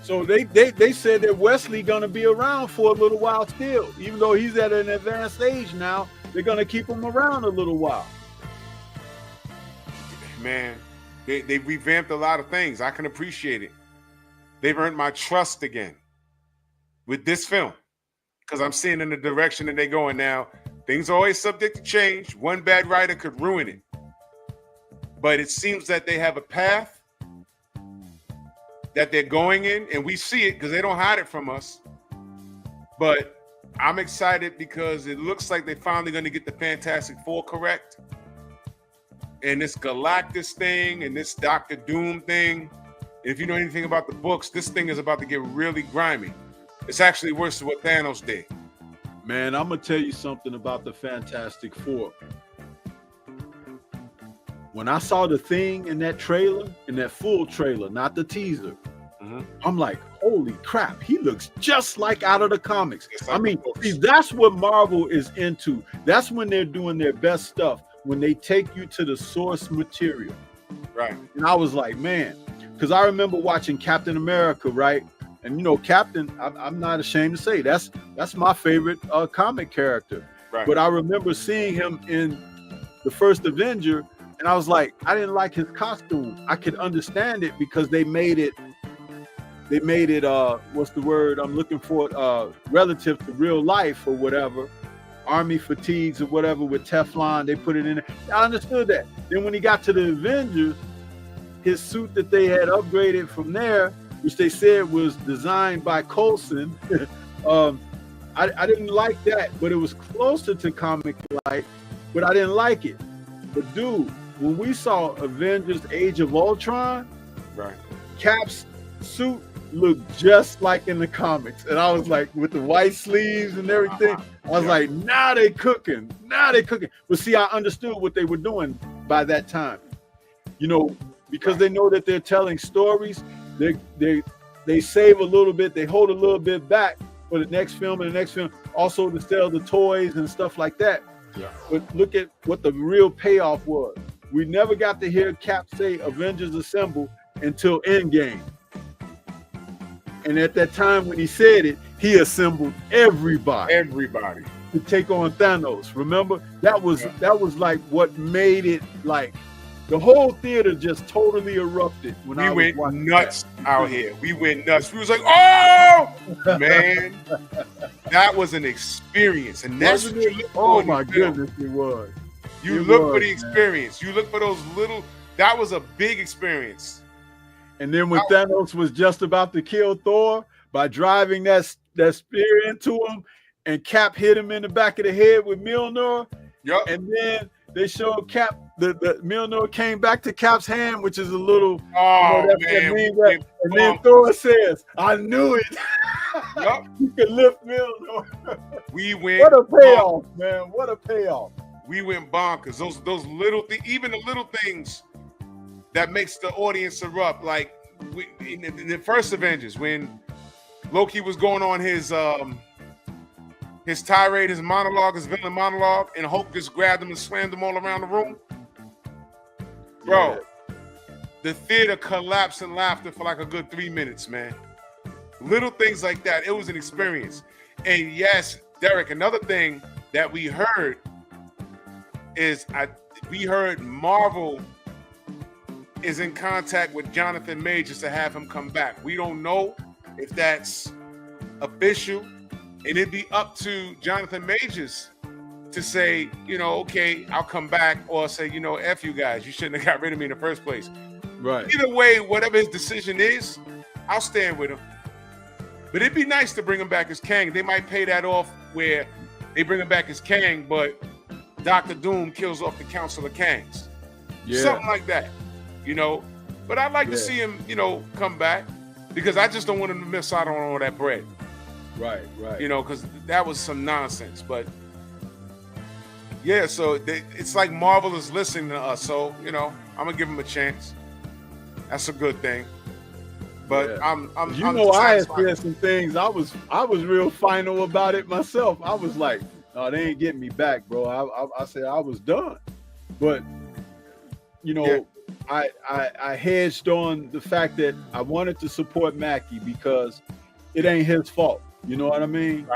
So they said that Wesley gonna be around for a little while still. Even though he's at an advanced age now, they're gonna keep him around a little while. Man, they revamped a lot of things. I can appreciate it. They've earned my trust again with this film because I'm seeing in the direction that they're going now. Things are always subject to change. One bad writer could ruin it. But it seems that they have a path that they're going in, and we see it because they don't hide it from us. But I'm excited because it looks like they're finally going to get the Fantastic Four correct. And this Galactus thing and this Doctor Doom thing. If you know anything about the books, this thing is about to get really grimy. It's actually worse than what Thanos did. Man, I'm gonna tell you something about the Fantastic Four. When I saw the Thing in that trailer, in that full trailer, not the teaser, I'm like, holy crap, he looks just like out of the comics. I mean, see, that's what Marvel is into. That's when they're doing their best stuff, when they take you to the source material. Right. And I was like, man, because I remember watching Captain America, right? And you know, Captain, I'm not ashamed to say that's my favorite comic character. Right. But I remember seeing him in the first Avenger, and I was like, I didn't like his costume. I could understand it because they made it what's the word I'm looking for, relative to real life or whatever, army fatigues or whatever with Teflon, they put it in there. I understood that. Then when he got to the Avengers, his suit that they had upgraded from there, which they said was designed by Coulson, I didn't like that, but it was closer to comic-like, but I didn't like it. But dude, when we saw Avengers Age of Ultron, right, Cap's suit looked just like in the comics. And I was like, with the white sleeves and everything, I was like, now they cooking. But see, I understood what they were doing by that time. You know, because they know that they're telling stories, they save a little bit, they hold a little bit back for the next film and the next film, also to sell the toys and stuff like that. Yeah. But look at what the real payoff was. We never got to hear Cap say Avengers Assemble until Endgame. And at that time when he said it, he assembled everybody to take on Thanos. Remember? That was like what made it, like the whole theater just totally erupted when we went nuts out here. We went nuts. We was like, oh man, that was an experience, and that's what you look for. Oh my goodness, it was. You look for the experience. You look for those little. That was a big experience. And then when Thanos was just about to kill Thor by driving that spear into him, and Cap hit him in the back of the head with Mjolnir. Yep. And then they showed Cap, the Mjolnir came back to Cap's hand, which is a little. Oh, man. And then Thor says, I knew it. Yep. You can lift Mjolnir. We went. What a payoff, man. What a payoff. We went bonkers. Those little things, even the little things that makes the audience erupt. Like in the first Avengers, when Loki was going on his tirade, his monologue, his villain monologue, and Hulk just grabbed him and slammed him all around the room. Bro, the theater collapsed in laughter for like a good 3 minutes, man. Little things like that. It was an experience. And yes, Derek, another thing that we heard is we heard Marvel is in contact with Jonathan Majors to have him come back. We don't know if that's official, and it'd be up to Jonathan Majors to say, you know, okay, I'll come back, or say, you know, F you guys, you shouldn't have got rid of me in the first place. Right. Either way, whatever his decision is, I'll stand with him. But it'd be nice to bring him back as Kang. They might pay that off where they bring him back as Kang, but Dr. Doom kills off the Council of Kangs. Yeah. Something like that, you know. But I'd like to Yeah. see him, you know, come back because I just don't want him to miss out on all that bread, Right, right. you know, because that was some nonsense. But yeah, so it's like Marvel is listening to us, so you know, I'm gonna give him a chance. That's a good thing. But Yeah. I'm You know, I had satisfied. said some things. I was real final about it myself. I was like, "No, they ain't getting me back, bro." I said I was done, but you know, Yeah. I hedged on the fact that I wanted to support Mackie because it ain't his fault. You know what I mean?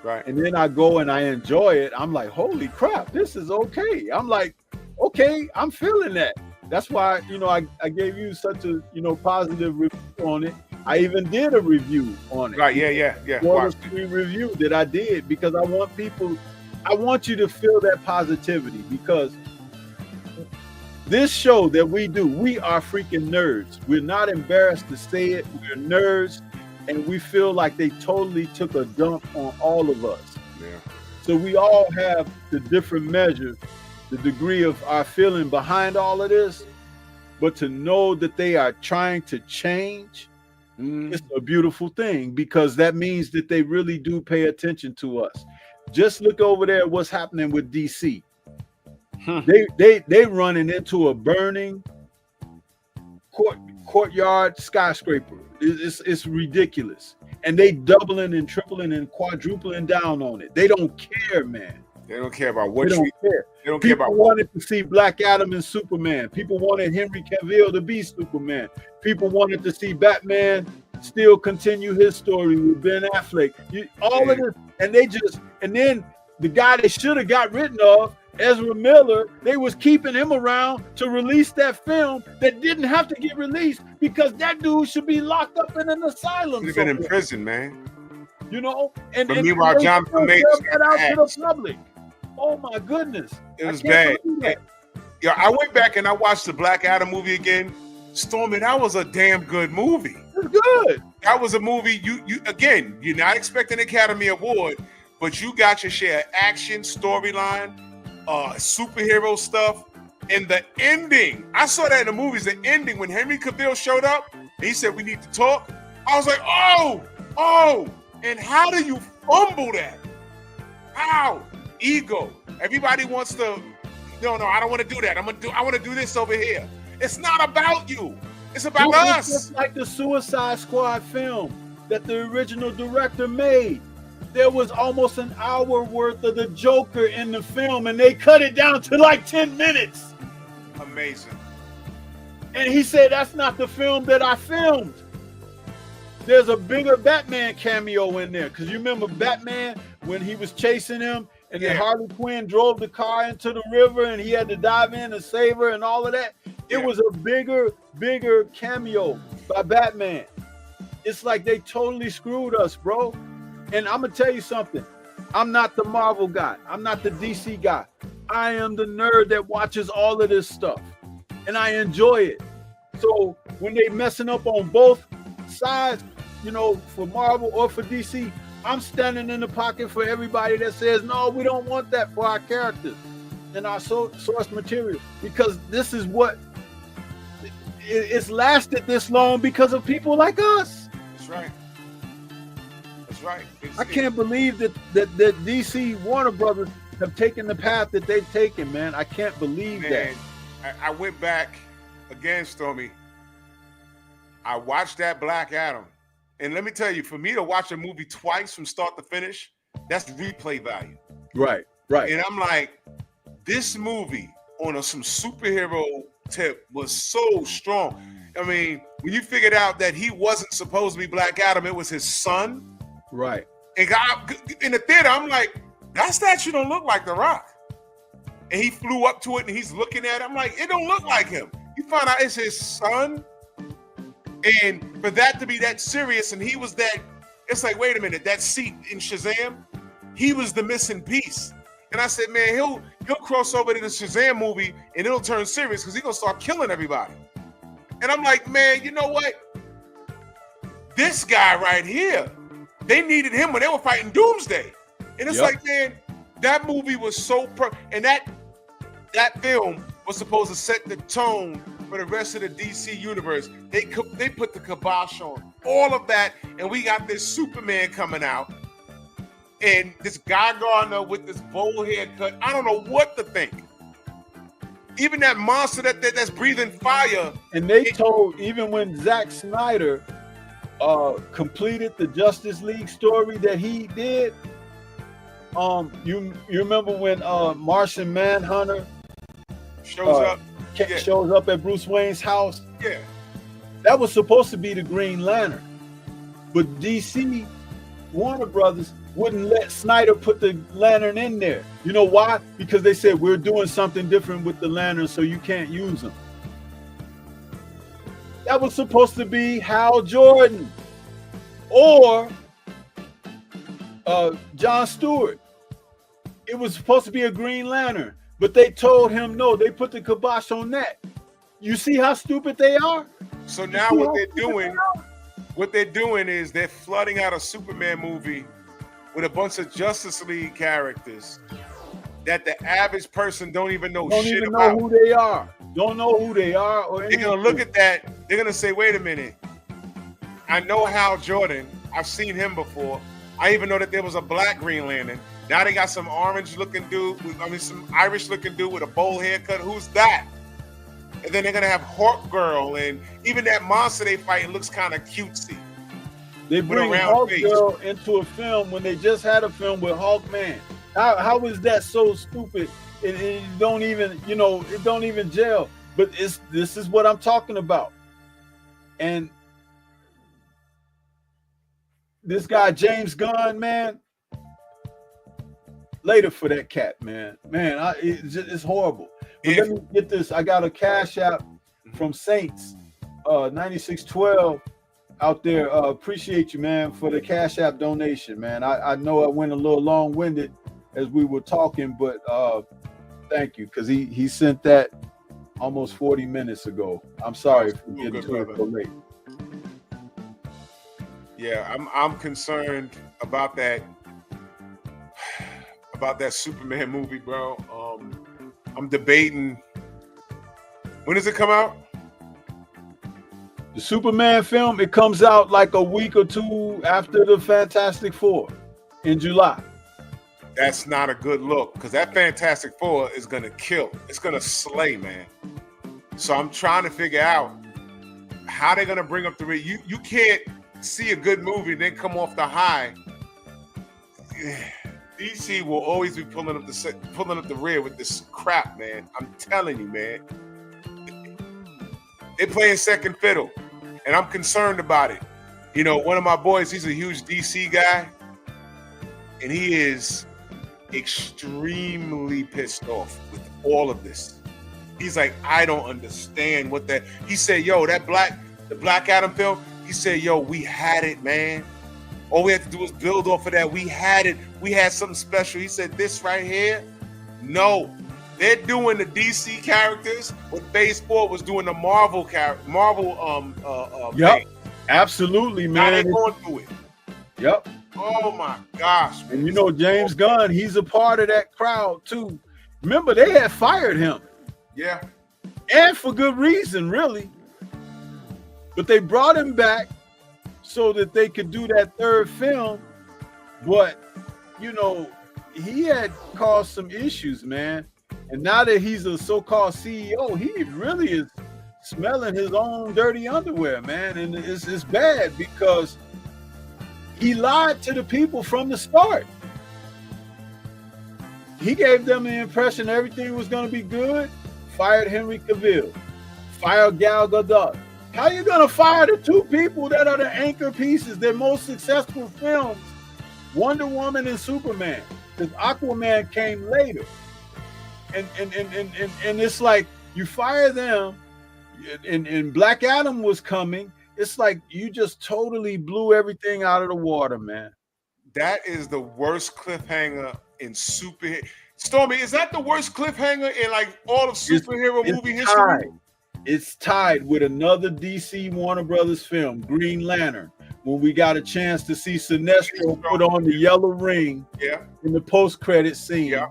Right. And then I go and I enjoy it. I'm like, holy crap, this is okay. I'm like, okay, I'm feeling that. That's why, you know, I gave you such a, you know, positive review on it. I even did a review on it. Right. Yeah. Water Watch it. Street review that I did because I want you to feel that positivity because this show that we do, we are freaking nerds. We're not embarrassed to say it. We're nerds, and we feel like they totally took a dump on all of us. Yeah. So we all have the different measure, the degree of our feeling behind all of this, but to know that they are trying to change, it's a beautiful thing because that means that they really do pay attention to us. Just look over there at what's happening with DC. They running into a burning courtyard skyscraper. It's ridiculous, and they doubling and tripling and quadrupling down on it. They don't care, man. They don't care about what They don't care. They don't care People about wanted to see Black Adam and Superman. People wanted Henry Cavill to be Superman. People wanted to see Batman still continue his story with Ben Affleck. All of this, and then the guy they should have got rid of, Ezra Miller, they was keeping him around to release that film that didn't have to get released because that dude should be locked up in an asylum. He's been in prison, man. You know, and meanwhile, they Jonathan still Majors sell that out to ass. the public. Oh my goodness, It was I can't bad. believe that. Yeah, I went back and I watched the Black Adam movie again. Stormy, that was a damn good movie. It's good. That was a movie. You again, you're not expecting an Academy Award, but you got your share of action, storyline, superhero stuff, and the ending. I saw that in the movies. The ending when Henry Cavill showed up and he said, "We need to talk." I was like, "Oh!" And how do you fumble that? How? Ego. Everybody wants to. No, I don't want to do that. I want to do this over here. It's not about you. It's about It was us. just like the Suicide Squad film that the original director made. There was almost an hour worth of the Joker in the film, and they cut it down to like 10 minutes. Amazing. And he said, "That's not the film that I filmed." There's a bigger Batman cameo in there. Because you remember Batman when he was chasing him and then Harley Quinn drove the car into the river and he had to dive in and save her and all of that? It was a bigger cameo by Batman. It's like they totally screwed us, bro. And I'm going to tell you something. I'm not the Marvel guy. I'm not the DC guy. I am the nerd that watches all of this stuff. And I enjoy it. So when they messing up on both sides, you know, for Marvel or for DC, I'm standing in the pocket for everybody that says, no, we don't want that for our characters and our source material, because this is what it's lasted this long because of people like us. That's right. That's right. I can't believe that DC Warner Brothers have taken the path that they've taken, man. I can't believe that. I went back again, Stormy. I watched that Black Adam. And let me tell you, for me to watch a movie twice from start to finish, that's replay value. Right. And I'm like, this movie on some superhero tip was so strong. I mean, when you figured out that he wasn't supposed to be Black Adam, it was his son. Right. And in the theater, I'm like, that statue don't look like The Rock. And he flew up to it and he's looking at it. I'm like, it don't look like him. You find out it's his son. And for that to be that serious, and he was that, it's like, wait a minute, that seat in Shazam, he was the missing piece. And I said, man, he'll cross over to the Shazam movie and it'll turn serious because he's gonna start killing everybody. And I'm like, man, you know what? This guy right here, they needed him when they were fighting Doomsday. And it's like, man, that movie was so and that film was supposed to set the tone for the rest of the DC universe. They put the kibosh on all of that, and we got this Superman coming out, and this Guy Gardner with this bowl haircut. I don't know what to think. Even that monster that's breathing fire. And they told, even when Zack Snyder completed the Justice League story that he did, you remember when Martian Manhunter shows up at Bruce Wayne's house? Yeah. That was supposed to be the Green Lantern. But DC, Warner Brothers, wouldn't let Snyder put the lantern in there. You know why? Because they said, we're doing something different with the lantern, so you can't use them. That was supposed to be Hal Jordan or John Stewart. It was supposed to be a Green Lantern, but they told him no. They put the kibosh on that. You see how stupid they are? So now what they're doing is they're flooding out a Superman movie with a bunch of Justice League characters that the average person don't even know shit about. Don't know who they are. Don't know who they are. Or they're going to look at that. They're going to say, wait a minute. I know Hal Jordan. I've seen him before. I even know that there was a black Green Lantern. Now they got some orange-looking dude, some Irish-looking dude with a bowl haircut. Who's that? And then they're going to have Hawk Girl. And even that monster they fight looks kind of cutesy. They bring Hawk Girl into a film when they just had a film with Hawkman. How is that so stupid? It don't even, it don't even gel. But this is what I'm talking about. And this guy, James Gunn, man, later for that cat, man. Man, it's horrible. But let me get this. I got a Cash App from Saints, 9612 out there. Appreciate you, man, for the Cash App donation, man. I know I went a little long-winded as we were talking, but thank you, because he sent that almost 40 minutes ago. I'm sorry for getting to it so late. Yeah, I'm concerned about that Superman movie, bro. I'm debating. When does it come out? The Superman film, it comes out like a week or two after the Fantastic Four in July. That's not a good look, because that Fantastic Four is going to kill. It's going to slay, man. So I'm trying to figure out how they're going to bring up the rear. You can't see a good movie and then come off the high. DC will always be pulling up the rear with this crap, man. I'm telling you, man. They're playing second fiddle, and I'm concerned about it. One of my boys, he's a huge DC guy, and he is extremely pissed off with all of this. He's like, I don't understand what that. He said, yo, the Black Adam film, he said, yo, we had it, man. All we had to do was build off of that. We had it. We had something special. He said, this right here, no. They're doing the DC characters what Phase 4 was doing the Marvel Yep, absolutely, man. Now they're going through it. Yep. Oh my gosh. Man. And James Gunn, he's a part of that crowd too. Remember, they had fired him. Yeah. And for good reason, really. But they brought him back so that they could do that third film. But, he had caused some issues, man. And now that he's a so-called CEO, he really is smelling his own dirty underwear, man. And it's bad because he lied to the people from the start. He gave them the impression everything was going to be good, fired Henry Cavill, fired Gal Gadot. How you going to fire the two people that are the anchor pieces, their most successful films, Wonder Woman and Superman? Because Aquaman came later. And it's like you fire them, and Black Adam was coming. It's like you just totally blew everything out of the water, man. That is the worst cliffhanger in superhero. Stormy, is that the worst cliffhanger in like all of superhero movie history? It's tied with another DC Warner Brothers film, Green Lantern, when we got a chance to see Sinestro put on the yellow ring in the post-credit scene. Yeah.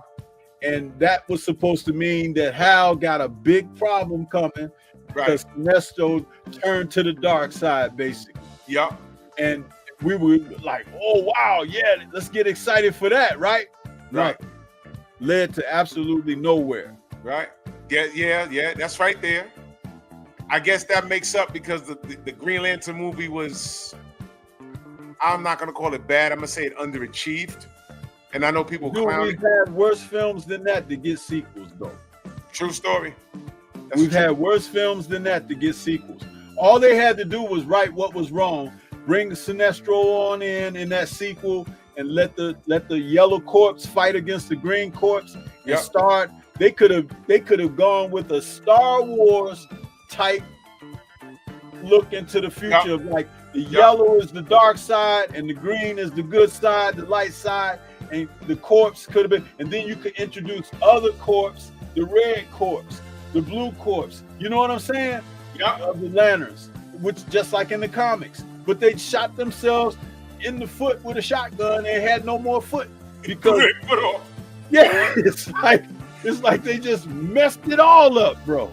And that was supposed to mean that Hal got a big problem coming because Sinestro turned to the dark side, basically. Yep. And we were like, oh, wow, yeah, let's get excited for that, right? Right. Led to absolutely nowhere. Right. Yeah, that's right there. I guess that makes up because the Green Lantern movie was, I'm not going to call it bad. I'm going to say it underachieved. And I know people clown it. We've had worse films than that to get sequels, though. True story. We've had worse films than that to get sequels. All they had to do was right what was wrong, bring Sinestro on in that sequel, and let the yellow corpse fight against the green corpse and start. They could have gone with a Star Wars type look into the future of like the yellow is the dark side and the green is the good side, the light side, and the corpse could have been, and then you could introduce other corpse, the red corpse, the blue corpse. You know what I'm saying? Of the lanterns, which just like in the comics. But they shot themselves in the foot with a shotgun. They had no more foot because it's like they just messed it all up, bro.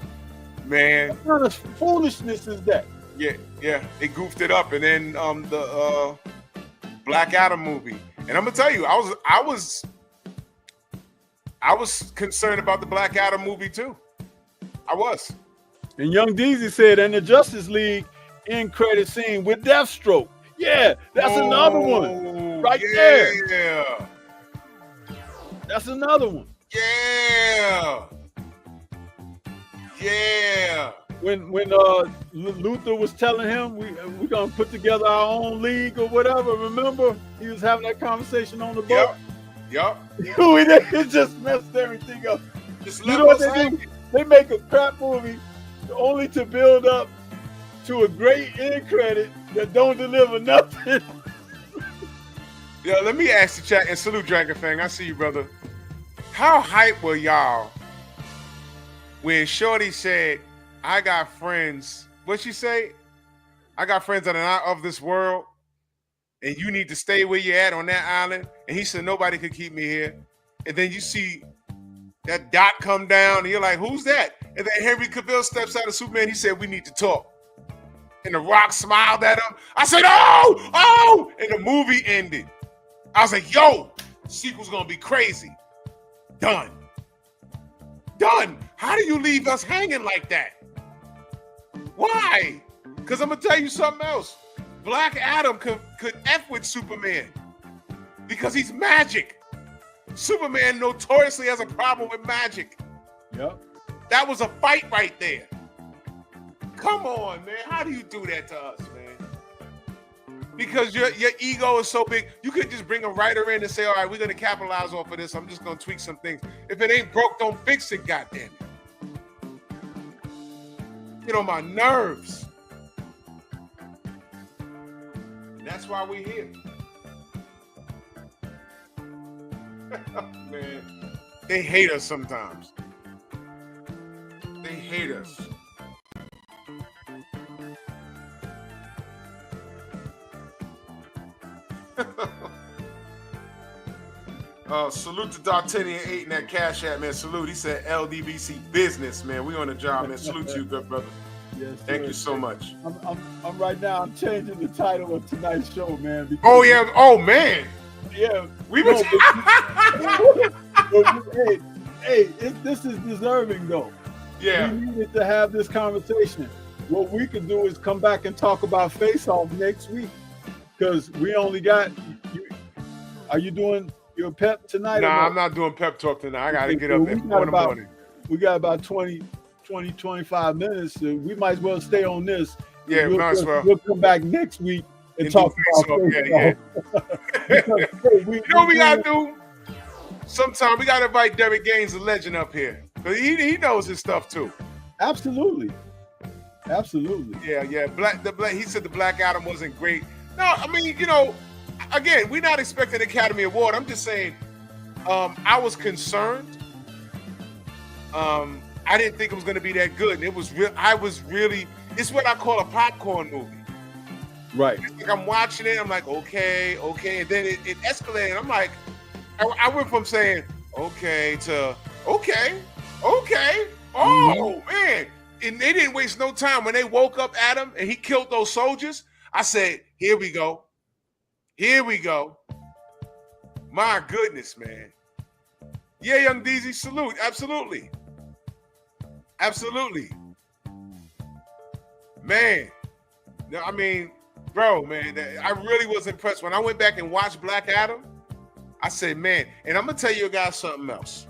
Man, what kind of foolishness is that? Yeah, they goofed it up, and then the Black Adam movie. And I'm gonna tell you, I was concerned about the Black Adam movie too. I was. And Young Deezy said, and the Justice League end credit scene with Deathstroke. Yeah, that's another one right there. Yeah, that's another one. Yeah. When Luther was telling him we're gonna put together our own league or whatever, remember he was having that conversation on the boat. It just messed everything up. Just you know what they do? They make a crap movie only to build up to a great end credit that don't deliver nothing. Yeah, let me ask the chat and salute Dragon Fang. I see you, brother. How hype were y'all when Shorty said, I got friends, what'd she say? I got friends that are not of this world, and you need to stay where you're at on that island. And he said, nobody could keep me here. And then you see that dot come down, and you're like, who's that? And then Henry Cavill steps out of Superman. He said, we need to talk. And The Rock smiled at him. I said, oh! And the movie ended. I was like, yo, sequel's gonna be crazy. Done. How do you leave us hanging like that? Why? Because I'm gonna tell you something else. Black Adam could F with Superman because he's magic. Superman notoriously has a problem with magic. Yep. That was a fight right there. Come on, man. How do you do that to us, man? Because your ego is so big. You could just bring a writer in and say, all right, we're going to capitalize off of this. I'm just going to tweak some things. If it ain't broke, don't fix it, goddamn it. Get on my nerves. And that's why we're here. Man, they hate us sometimes. They hate us. Salute to D'Artagnan 8 in that Cash App, man. Salute. He said LDBC business, man. We on the job, man. Salute to you, good brother. Yes, thank you so much. I'm right now. I'm changing the title of tonight's show, man. Oh yeah. Oh man. Yeah. We been. This is deserving though. Yeah. We needed to have this conversation. What we could do is come back and talk about Face Off next week because we only got. Are you doing your pep tonight? Nah, I'm not doing pep talk tonight. I got to get up at 4 in the morning. We got about 25 minutes. So we might as well stay on this. Yeah, might as well. We'll come back next week and talk about Face Off. Because, you know what we got to do? Sometime we got to invite Derek Gaines, the legend, up here. Because he knows his stuff too. Absolutely. Yeah. He said the Black Adam wasn't great. No, I mean, again, we're not expecting an Academy Award. I'm just saying, I was concerned. I didn't think it was going to be that good. And it was real. It's what I call a popcorn movie. Right. It's like I'm watching it. I'm like, okay. And then it escalated. I'm like, I went from saying, okay to okay. Oh man. And they didn't waste no time when they woke up at him and he killed those soldiers. I said, here we go. Here we go. My goodness, man. Yeah, Young DZ, salute. Absolutely. Absolutely. Man. I mean, bro, man, I really was impressed. When I went back and watched Black Adam, I said, man, and I'm going to tell you guys something else.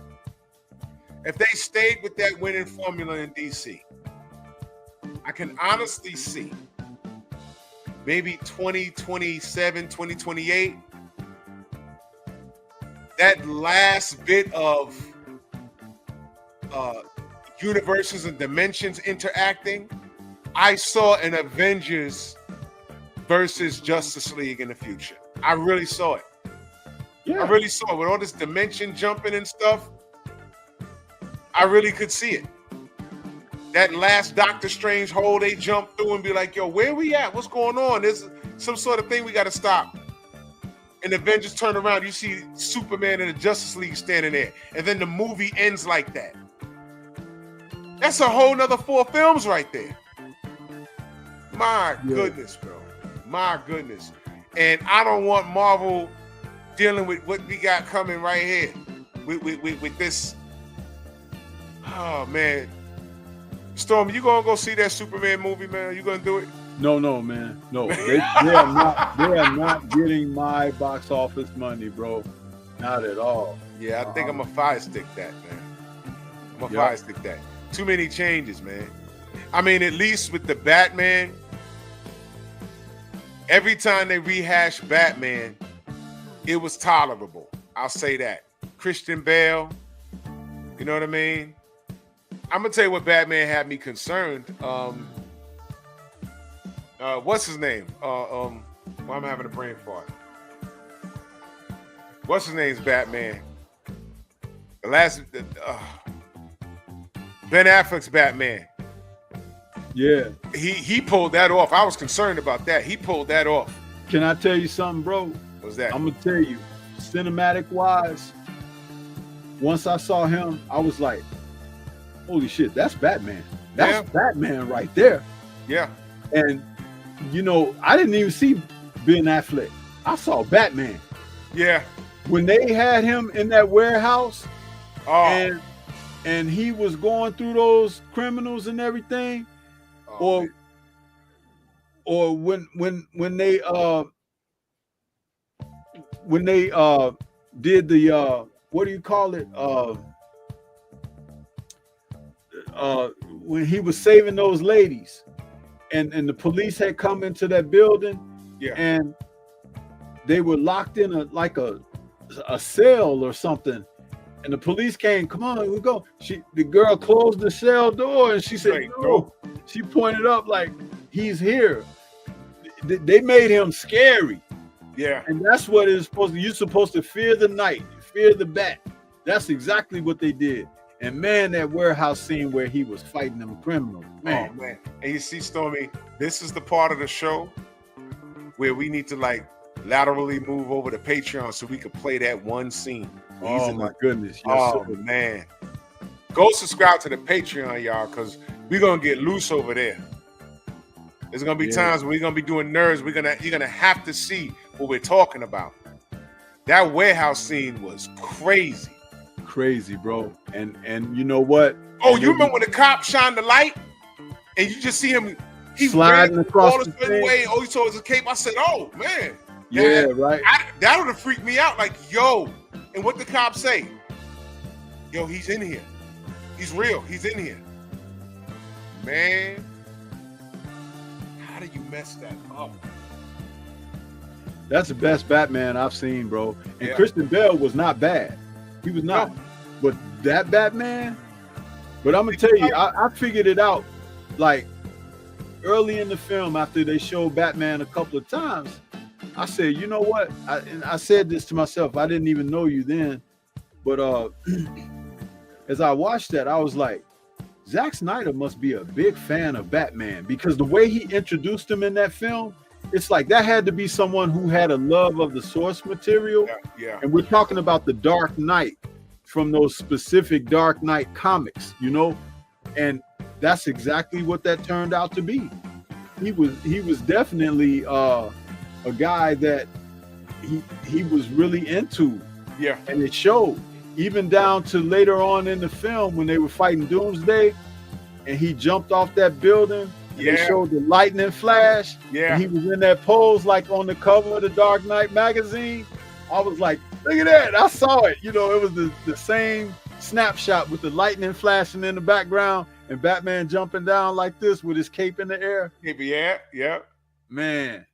If they stayed with that winning formula in DC, I can honestly see maybe 2027, 2028, that last bit of universes and dimensions interacting, I saw an Avengers versus Justice League in the future. I really saw it. Yeah. I really saw it. With all this dimension jumping and stuff, I really could see it. That last Doctor Strange hole they jump through and be like, yo, where we at? What's going on? There's some sort of thing we got to stop. And the Avengers turn around, you see Superman and the Justice League standing there. And then the movie ends like that. That's a whole nother 4 films right there. My goodness, bro. My goodness. And I don't want Marvel dealing with what we got coming right here. With this. Oh, man. Storm, you gonna go see that Superman movie, man? You gonna do it? No, man. No, they are not getting my box office money, bro. Not at all. Yeah, I think I'm a fire stick that, man. I'm a fire stick that. Too many changes, man. I mean, at least with the Batman, every time they rehash Batman, it was tolerable. I'll say that. Christian Bale, you know what I mean? I'm gonna tell you what Batman had me concerned. What's his name? Well, I'm having a brain fart. What's his name's Batman? Ben Affleck's Batman. Yeah. He pulled that off. I was concerned about that. He pulled that off. Can I tell you something, bro? What's that? I'm gonna tell you, cinematic wise, once I saw him, I was like, holy shit, that's Batman. That's Batman right there. Yeah. And you know, I didn't even see Ben Affleck. I saw Batman. Yeah. When they had him in that warehouse, and he was going through those criminals and everything, or when they did the what do you call it? When he was saving those ladies, and the police had come into that building, and they were locked in a cell or something, and the police came. Come on, we go. The girl closed the cell door, and she said, "No." She pointed up like, "He's here." They made him scary. Yeah, and that's what it's supposed to. You're supposed to fear the night, fear the bat. That's exactly what they did. And man, that warehouse scene where he was fighting them criminals, man. Oh, man. And you see, Stormy, this is the part of the show where we need to laterally move over to Patreon so we could play that one scene. Oh my goodness. Yes, sir. Man. Go subscribe to the Patreon, y'all, because we're gonna get loose over there. There's gonna be times when we're gonna be doing nerds. You're gonna have to see what we're talking about. That warehouse scene was crazy. Crazy, bro. And you know what? Oh, you remember when the cop shined the light and you just see him, he sliding across all the certain way. All he saw was a cape. I said, oh man. Yeah, right. That would have freaked me out. Like, yo, and what the cop say? Yo, he's in here. He's real. He's in here. Man, how do you mess that up? That's the best Batman I've seen, bro. And Christian Bale was not bad. He was not. No. But that Batman, but I'm going to tell you, I figured it out like early in the film after they showed Batman a couple of times. I said, you know what? I said this to myself. I didn't even know you then. But as I watched that, I was like, Zack Snyder must be a big fan of Batman, because the way he introduced him in that film, it's like that had to be someone who had a love of the source material. Yeah. And we're talking about the Dark Knight from those specific Dark Knight comics, you know, and that's exactly what that turned out to be. He was definitely a guy that he was really into. Yeah. And it showed, even down to later on in the film when they were fighting Doomsday and he jumped off that building. Yeah. They showed the lightning flash. Yeah. And he was in that pose like on the cover of the Dark Knight magazine. I was like, look at that. I saw it. You know, it was the same snapshot with the lightning flashing in the background and Batman jumping down like this with his cape in the air. Yeah. Man.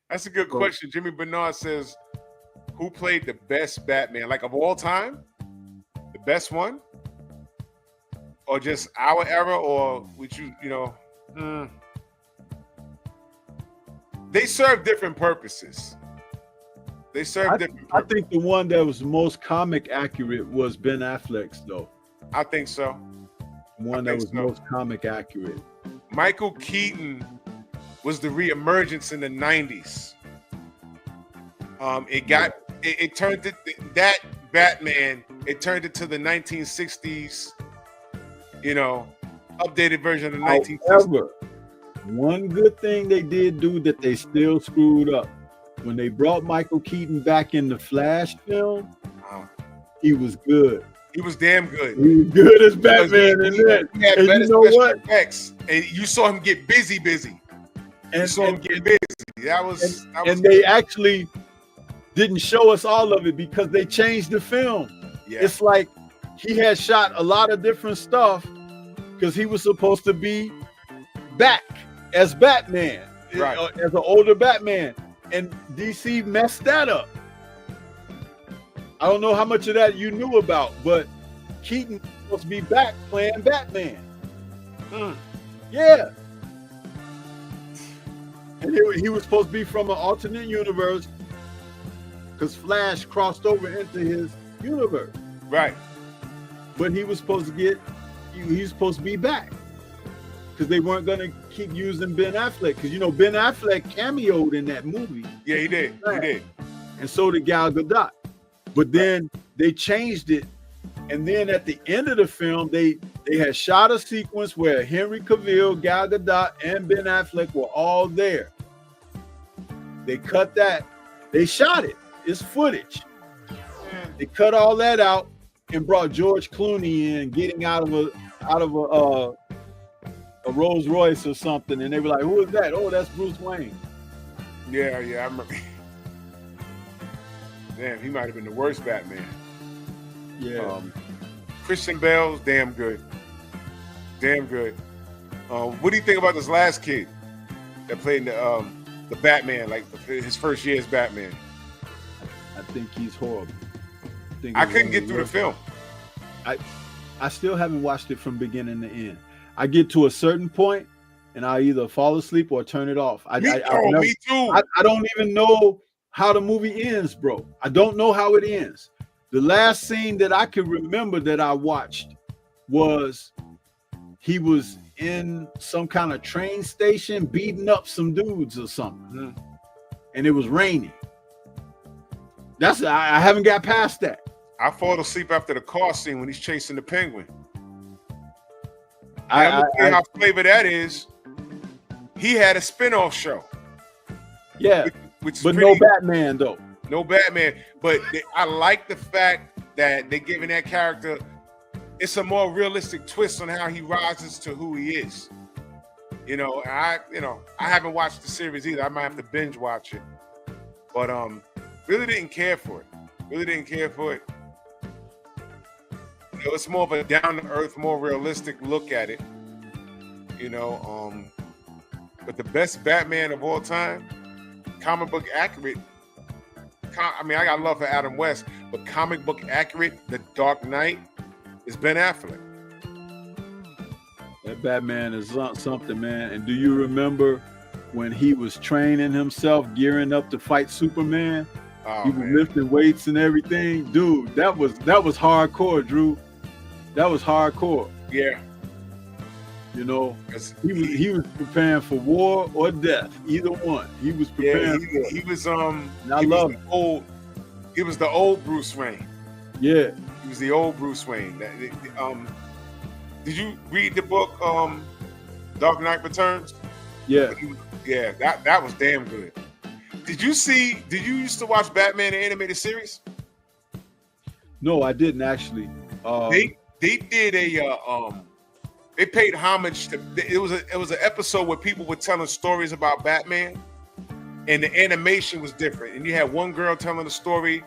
That's a good question. Jimmy Bernard says, who played the best Batman? Like of all time? The best one? Or just our era? Or would you know? They serve different purposes. They serve different purposes. I think the one that was most comic accurate was Ben Affleck's, though. I think so. One that was most comic accurate. Michael Keaton was the reemergence in the 90s. It turned it, that Batman, it turned it to the 1960s, you know, updated version of the 1960s. However, one good thing they did do that they still screwed up. When they brought Michael Keaton back in the Flash film, he was good. He was damn good. He was good as Batman in that. He had And better you know special what? effects. And you saw him get busy. And, You saw him get busy. That was they actually didn't show us all of it because they changed the film. Yeah. It's like he had shot a lot of different stuff because he was supposed to be back as Batman, right, as an older Batman. And DC messed that up. I don't know how much of that you knew about, but Keaton was supposed to be back playing Batman. Yeah. And he was supposed to be from an alternate universe because Flash crossed over into his universe. Right. But he was supposed to be back because they weren't going to keep using Ben Affleck, because, you know, Ben Affleck cameoed in that movie. Yeah, he did. He did. And so did Gal Gadot. But then they changed it. And then at the end of the film, they had shot a sequence where Henry Cavill, Gal Gadot, and Ben Affleck were all there. They cut that. They shot it. It's footage. They cut all that out and brought George Clooney in, getting out of a Rolls Royce or something. And they were like, who is that? Oh, that's Bruce Wayne. Yeah, I remember. Damn, he might have been the worst Batman. Yeah. Christian Bale's damn good. Damn good. What do you think about this last kid that played the Batman, like his first year as Batman? I think he's horrible. I couldn't get through the film. I still haven't watched it from beginning to end. I get to a certain point and I either fall asleep or turn it off. Me too. I don't even know how the movie ends, bro. I don't know how it ends. The last scene that I can remember that I watched was he was in some kind of train station beating up some dudes or something. And it was raining. I haven't got past that. I fall asleep after the car scene when he's chasing the penguin. I how flavor that is. He had a spinoff show. Yeah, which but no Batman though. No Batman, but I like the fact that they're giving that character, it's a more realistic twist on how he rises to who he is. I haven't watched the series either. I might have to binge watch it, but really didn't care for it. It's more of a down to earth, more realistic look at it. But the best Batman of all time, comic book accurate. I got love for Adam West, but comic book accurate, The Dark Knight, is Ben Affleck. That Batman is something, man. And do you remember when he was training himself, gearing up to fight Superman? He was lifting weights and everything. Dude, that was hardcore, Drew. That was hardcore. Yeah. He was preparing for war or death, either one. He was preparing. He was the old Bruce Wayne. Yeah. He was the old Bruce Wayne. Did you read the book Dark Knight Returns? Yeah. Yeah, that was damn good. Did you used to watch Batman the animated series? No, I didn't actually. They did they paid homage to it was an episode where people were telling stories about Batman, and the animation was different. And you had one girl telling the story,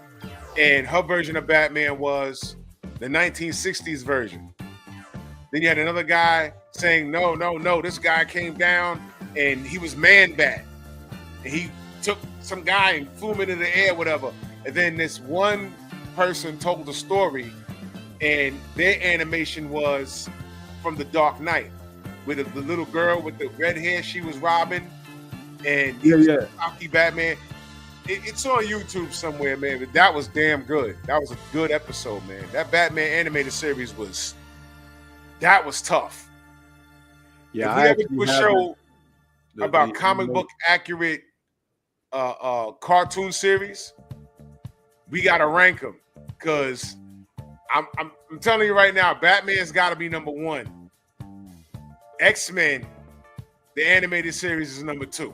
and her version of Batman was the 1960s version. Then you had another guy saying, no, this guy came down and he was Man-Bat. And he took some guy and flew him into the air, whatever. And then this one person told the story, and their animation was from The Dark Knight, with the little girl with the red hair she was robbing, and Rocky Batman. It's on YouTube somewhere, man. But that was damn good. That was a good episode, man. That Batman animated series was tough. Yeah, if we ever do a show about comic book accurate cartoon series, we gotta rank them, because I'm telling you right now, Batman's got to be number 1. X-Men, the animated series, is number 2.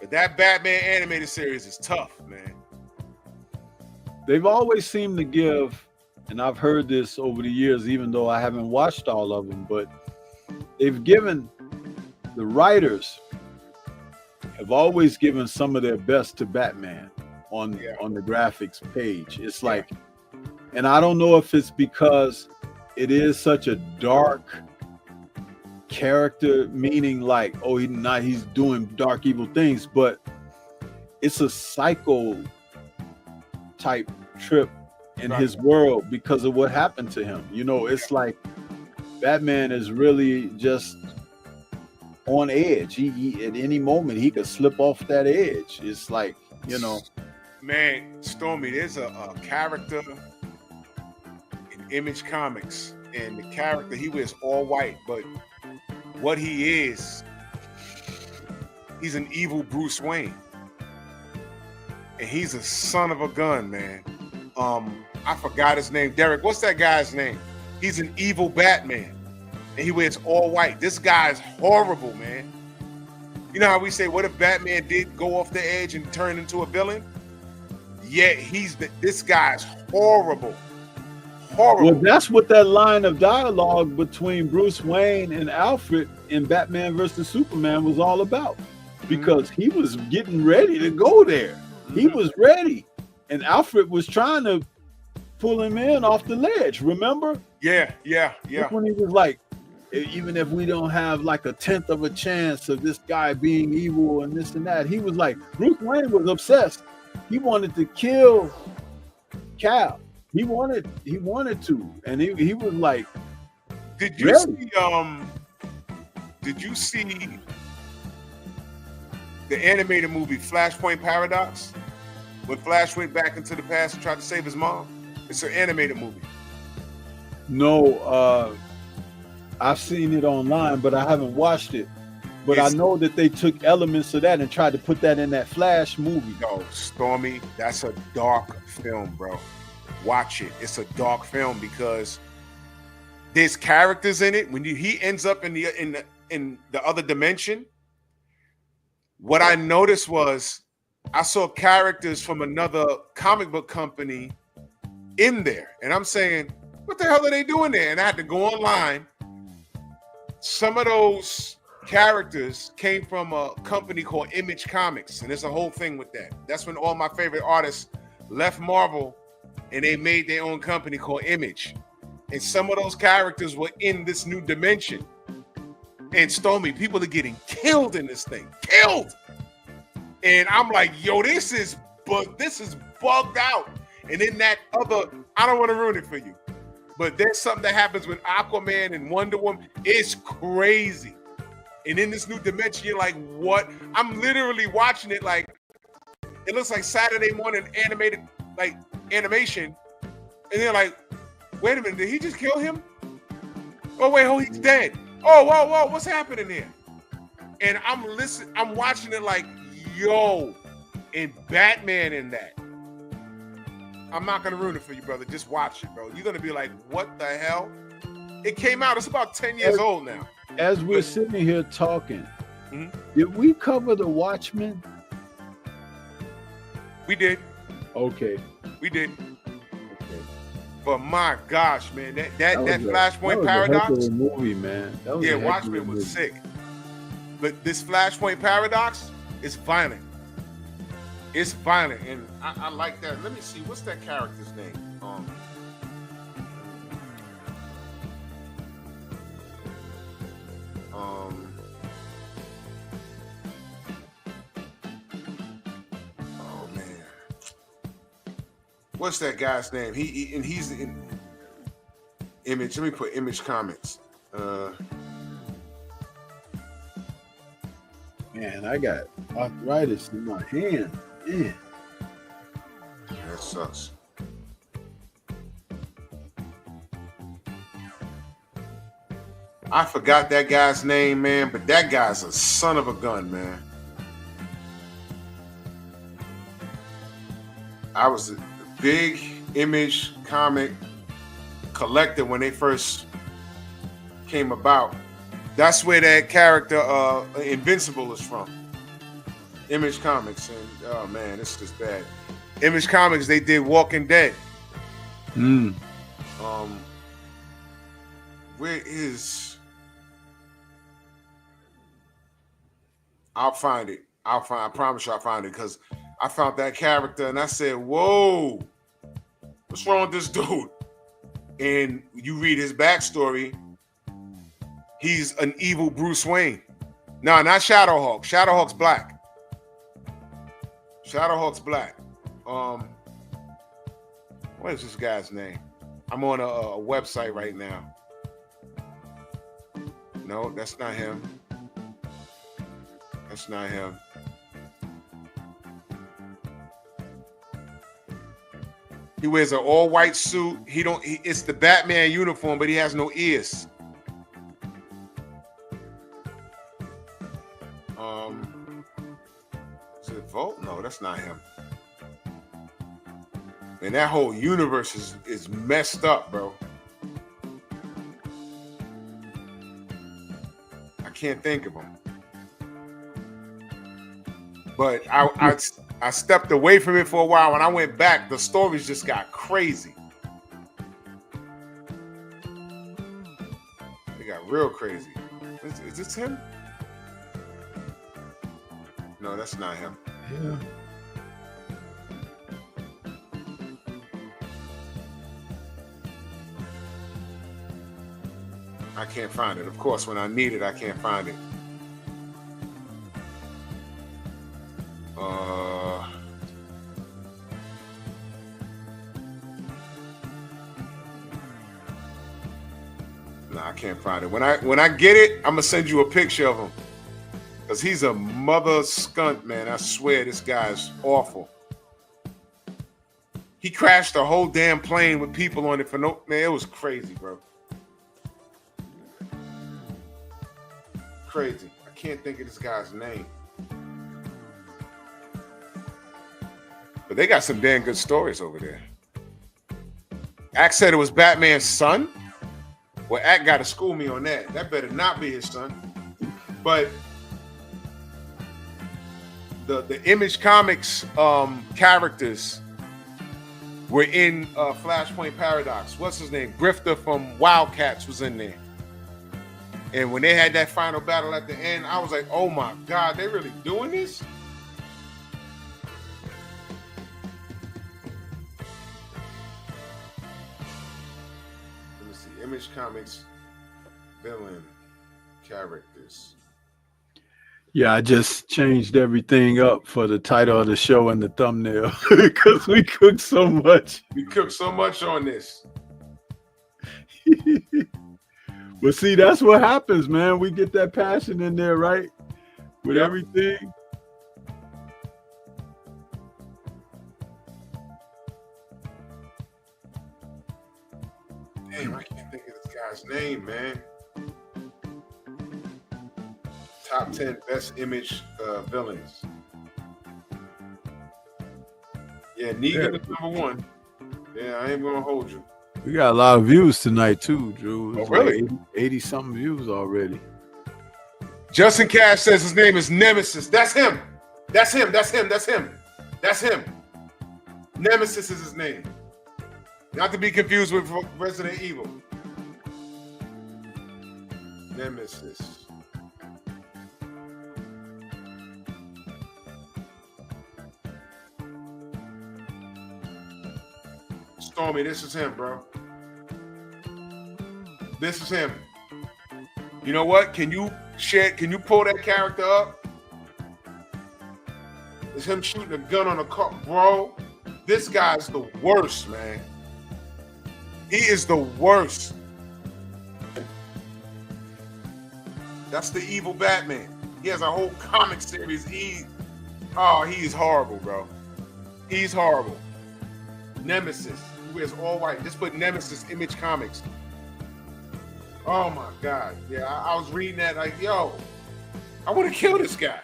But that Batman animated series is tough, man. They've always seemed to give, and I've heard this over the years, even though I haven't watched all of them, but they've given, the writers have always given some of their best to Batman on the graphics page. It's like, and I don't know if it's because it is such a dark character, meaning like, oh, he's doing dark evil things, but it's a psycho type trip in his world because of what happened to him. You know, it's like Batman is really just on edge. He at any moment he could slip off that edge. It's like, you know, man, Stormy, there's a character in Image Comics, and the character, he wears all white, but what he is, he's an evil Bruce Wayne, and he's a son of a gun, man. I forgot his name. Derek, what's that guy's name? He's an evil Batman, and he wears all white. This guy's horrible, man. You know how we say, what if Batman did go off the edge and turn into a villain? Yeah, this guy's horrible. Horrible. Well, that's what that line of dialogue between Bruce Wayne and Alfred in Batman versus Superman was all about, because he was getting ready to go there. He was ready, and Alfred was trying to pull him in off the ledge. Remember? Yeah. That's when he was like, even if we don't have like a 1/10 of a chance of this guy being evil and this and that, he was like, Bruce Wayne was obsessed. He wanted to kill Cal. He wanted to, and he was like, Did you see the animated movie Flashpoint Paradox, when Flash went back into the past and tried to save his mom? It's an animated movie. No, I've seen it online, but I haven't watched it. But I know that they took elements of that and tried to put that in that Flash movie. Yo, Stormy, that's a dark film, bro. Watch it. It's a dark film because there's characters in it. When he ends up in the other dimension, what I noticed was I saw characters from another comic book company in there, and I'm saying, what the hell are they doing there? And I had to go online. Some of those characters came from a company called Image Comics, and there's a whole thing with that. That's when all my favorite artists left Marvel and they made their own company called Image. And some of those characters were in this new dimension. And Stormy, people are getting killed in this thing. Killed! And I'm like, yo, this is bugged out. And in that other, I don't want to ruin it for you, but there's something that happens with Aquaman and Wonder Woman. It's crazy. And in this new dimension, you're like, what? I'm literally watching it like, it looks like Saturday morning animated, like animation. And they're like, wait a minute, did he just kill him? Oh, wait, he's dead. Oh, whoa, what's happening here? And I'm watching it like, yo, and Batman in that. I'm not gonna ruin it for you, brother. Just watch it, bro. You're gonna be like, what the hell? It came out. It's about 10 years old now. As we're sitting here talking, Mhm. did we cover the Watchmen? We did. Okay. We did. Okay. But my gosh, man, that was Flashpoint a heck Paradox. of a movie, man. That was Yeah, a heck of a Watchmen was movie. sick. But this Flashpoint Paradox is violent. It's violent, and I like that. Let me see. What's that character's name? Oh man, what's that guy's name? He's in Image. Let me put Image Comics. Man, I got arthritis in my hand. Man. That sucks. I forgot that guy's name, man, but that guy's a son of a gun, man. I was a big Image comic collector when they first came about. That's where that character Invincible is from. Image Comics, and oh man, this is bad. Image Comics, they did Walking Dead. Where is? I'll find it. I promise you, I'll find it, because I found that character and I said, "Whoa, what's wrong with this dude?" And you read his backstory. He's an evil Bruce Wayne. No, not Shadowhawk. Shadowhawk's black. Shadowhawk's black. What is this guy's name? I'm on a website right now. No, that's not him. That's not him. He wears an all-white suit. It's the Batman uniform, but he has no ears. Is it Volt? No, that's not him. And that whole universe is messed up, bro. I can't think of him. But I stepped away from it for a while. When I went back, the stories just got crazy. They got real crazy. Is this him? No, that's not him. Yeah. I can't find it. Of course, when I need it, I can't find it. No, I can't find it. When I get it, I'm gonna send you a picture of him, because he's a mother skunt, man. I swear, this guy is awful. He crashed a whole damn plane with people on it for no, man. It was crazy, bro. Crazy. I can't think of this guy's name. But they got some damn good stories over there. Axe said it was Batman's son. Well, Axe got to school me on that. That better not be his son. But the Image Comics characters were in Flashpoint Paradox. What's his name? Grifter from Wildcats was in there. And when they had that final battle at the end, I was like, oh my God, they really doing this? Let me see. Image Comics villain characters. Yeah, I just changed everything up for the title of the show and the thumbnail because we cooked so much. We cooked so much on this. But see, that's what happens, man. We get that passion in there, right? With everything. Damn, I can't think of this guy's name, man. Top 10 best Image villains. Yeah, Negan is number one. Yeah, I ain't gonna hold you. We got a lot of views tonight too, Drew. It's really? like 80 something views already. Justin Cash says his name is Nemesis. That's him. That's him. That's him. That's him. That's him. Nemesis is his name. Not to be confused with Resident Evil. Nemesis. Stormy, this is him, bro. This is him. You know what? Can you pull that character up? It's him shooting a gun on a car. Bro, this guy's the worst, man. He is the worst. That's the evil Batman. He has a whole comic series. He is horrible, bro. He's horrible. Nemesis. He wears all white. Just put Nemesis Image Comics. Oh my God. Yeah, I was reading that like, yo, I want to kill this guy.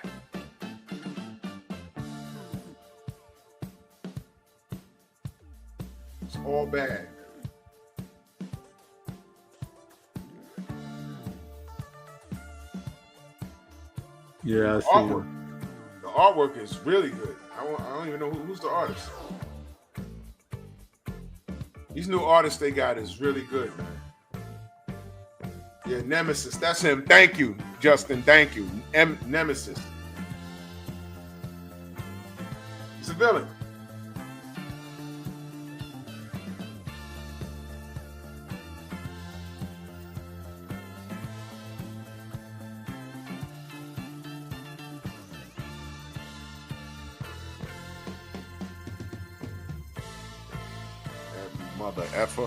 It's all bad. Yeah, I see. The artwork is really good. I don't even know who's the artist. These new artists they got is really good, man. Yeah, Nemesis. That's him. Thank you, Justin. Thank you. Nemesis. He's a villain. Mother effer.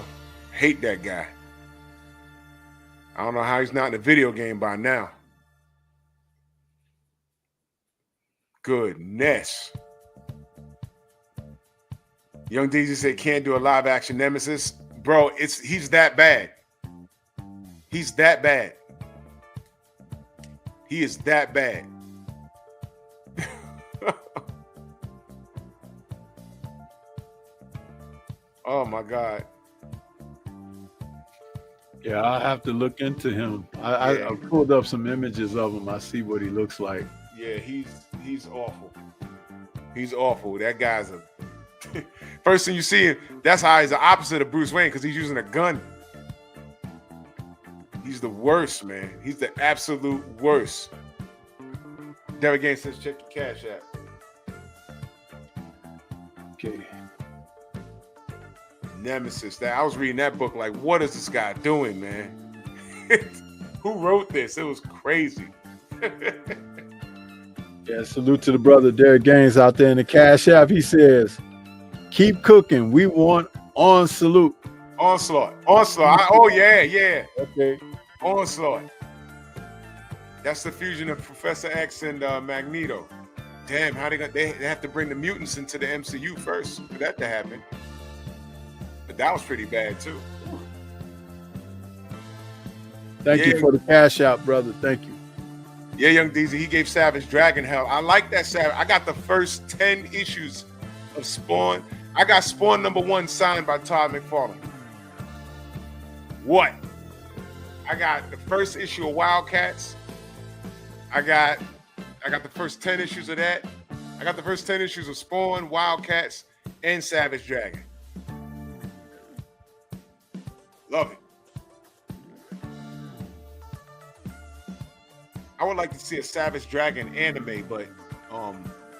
Hate that guy. I don't know how he's not in a video game by now. Goodness. Young DZ said can't do a live action Nemesis. Bro, he's that bad. He's that bad. He is that bad. Oh my God. Yeah, I have to look into him. I pulled up some images of him. I see what he looks like. Yeah, he's awful. He's awful. That guy's a first thing you see him, that's how he's the opposite of Bruce Wayne, because he's using a gun. He's the worst, man. He's the absolute worst. Derek Gaines says check your cash app. Okay. Nemesis. That I was reading that book like, what is this guy doing, man? Who wrote this? It was crazy. Yeah, salute to the brother Derek Gaines out there in the Cash App. He says, keep cooking. We want on salute. Onslaught. Yeah. Okay. Onslaught. That's the fusion of Professor X and Magneto. Damn, how they have to bring the mutants into the MCU first for that to happen. But that was pretty bad too. Thank you for the Cash App, brother. Thank you. Yeah, Young DZ, he gave Savage Dragon hell. I like that Savage. I got the first 10 issues of Spawn. I got Spawn #1 signed by Todd McFarlane. What? I got the first issue of Wildcats. I got the first 10 issues of that. I got the first 10 issues of Spawn, Wildcats, and Savage Dragon. Love it. I would like to see a Savage Dragon anime, but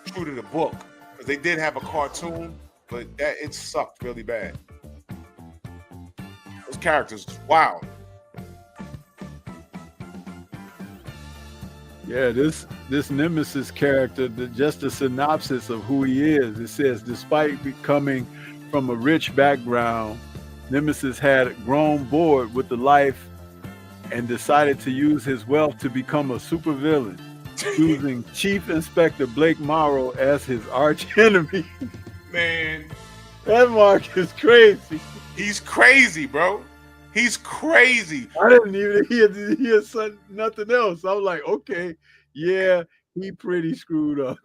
true to the book, because they did have a cartoon, but it sucked really bad. Those characters was wild. Yeah, this Nemesis character, just a synopsis of who he is. It says, despite becoming from a rich background, Nemesis had grown bored with the life and decided to use his wealth to become a supervillain, choosing Chief Inspector Blake Morrow as his arch enemy. Man, that mark is crazy. He's crazy, bro. He's crazy. I didn't even hear nothing else. I was like, okay, yeah, he pretty screwed up.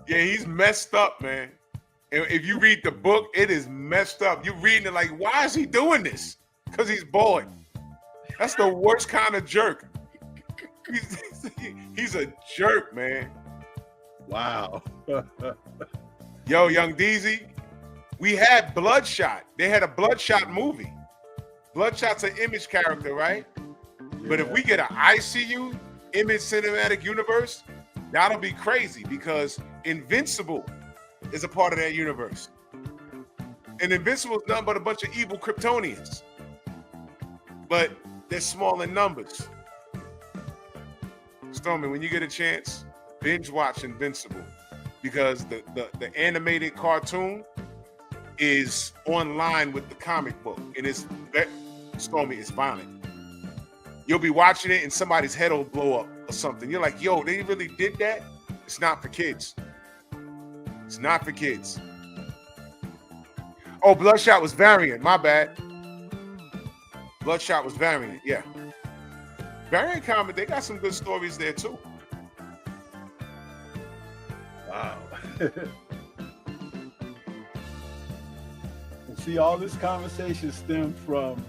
Yeah, he's messed up, man. And if you read the book, it is messed up. You're reading it like, why is he doing this? Because he's bored. That's the worst kind of jerk. He's a jerk, man. Wow. Yo, Young DZ, we had Bloodshot. They had a Bloodshot movie. Bloodshot's an Image character, right? Yeah. But if we get an ICU, Image Cinematic Universe, that'll be crazy because Invincible is a part of that universe. And Invincible is nothing but a bunch of evil Kryptonians. But they're small in numbers. Stormy, when you get a chance, binge watch Invincible because the animated cartoon is online with the comic book, and it's Stormy, it's violent. You'll be watching it and somebody's head will blow up or something. You're like, yo, they really did that? It's not for kids. It's not for kids. Oh, Bloodshot was Variant, my bad. Bloodshot was Variant, yeah. Variant comic, they got some good stories there too. Wow. See, all this conversation stemmed from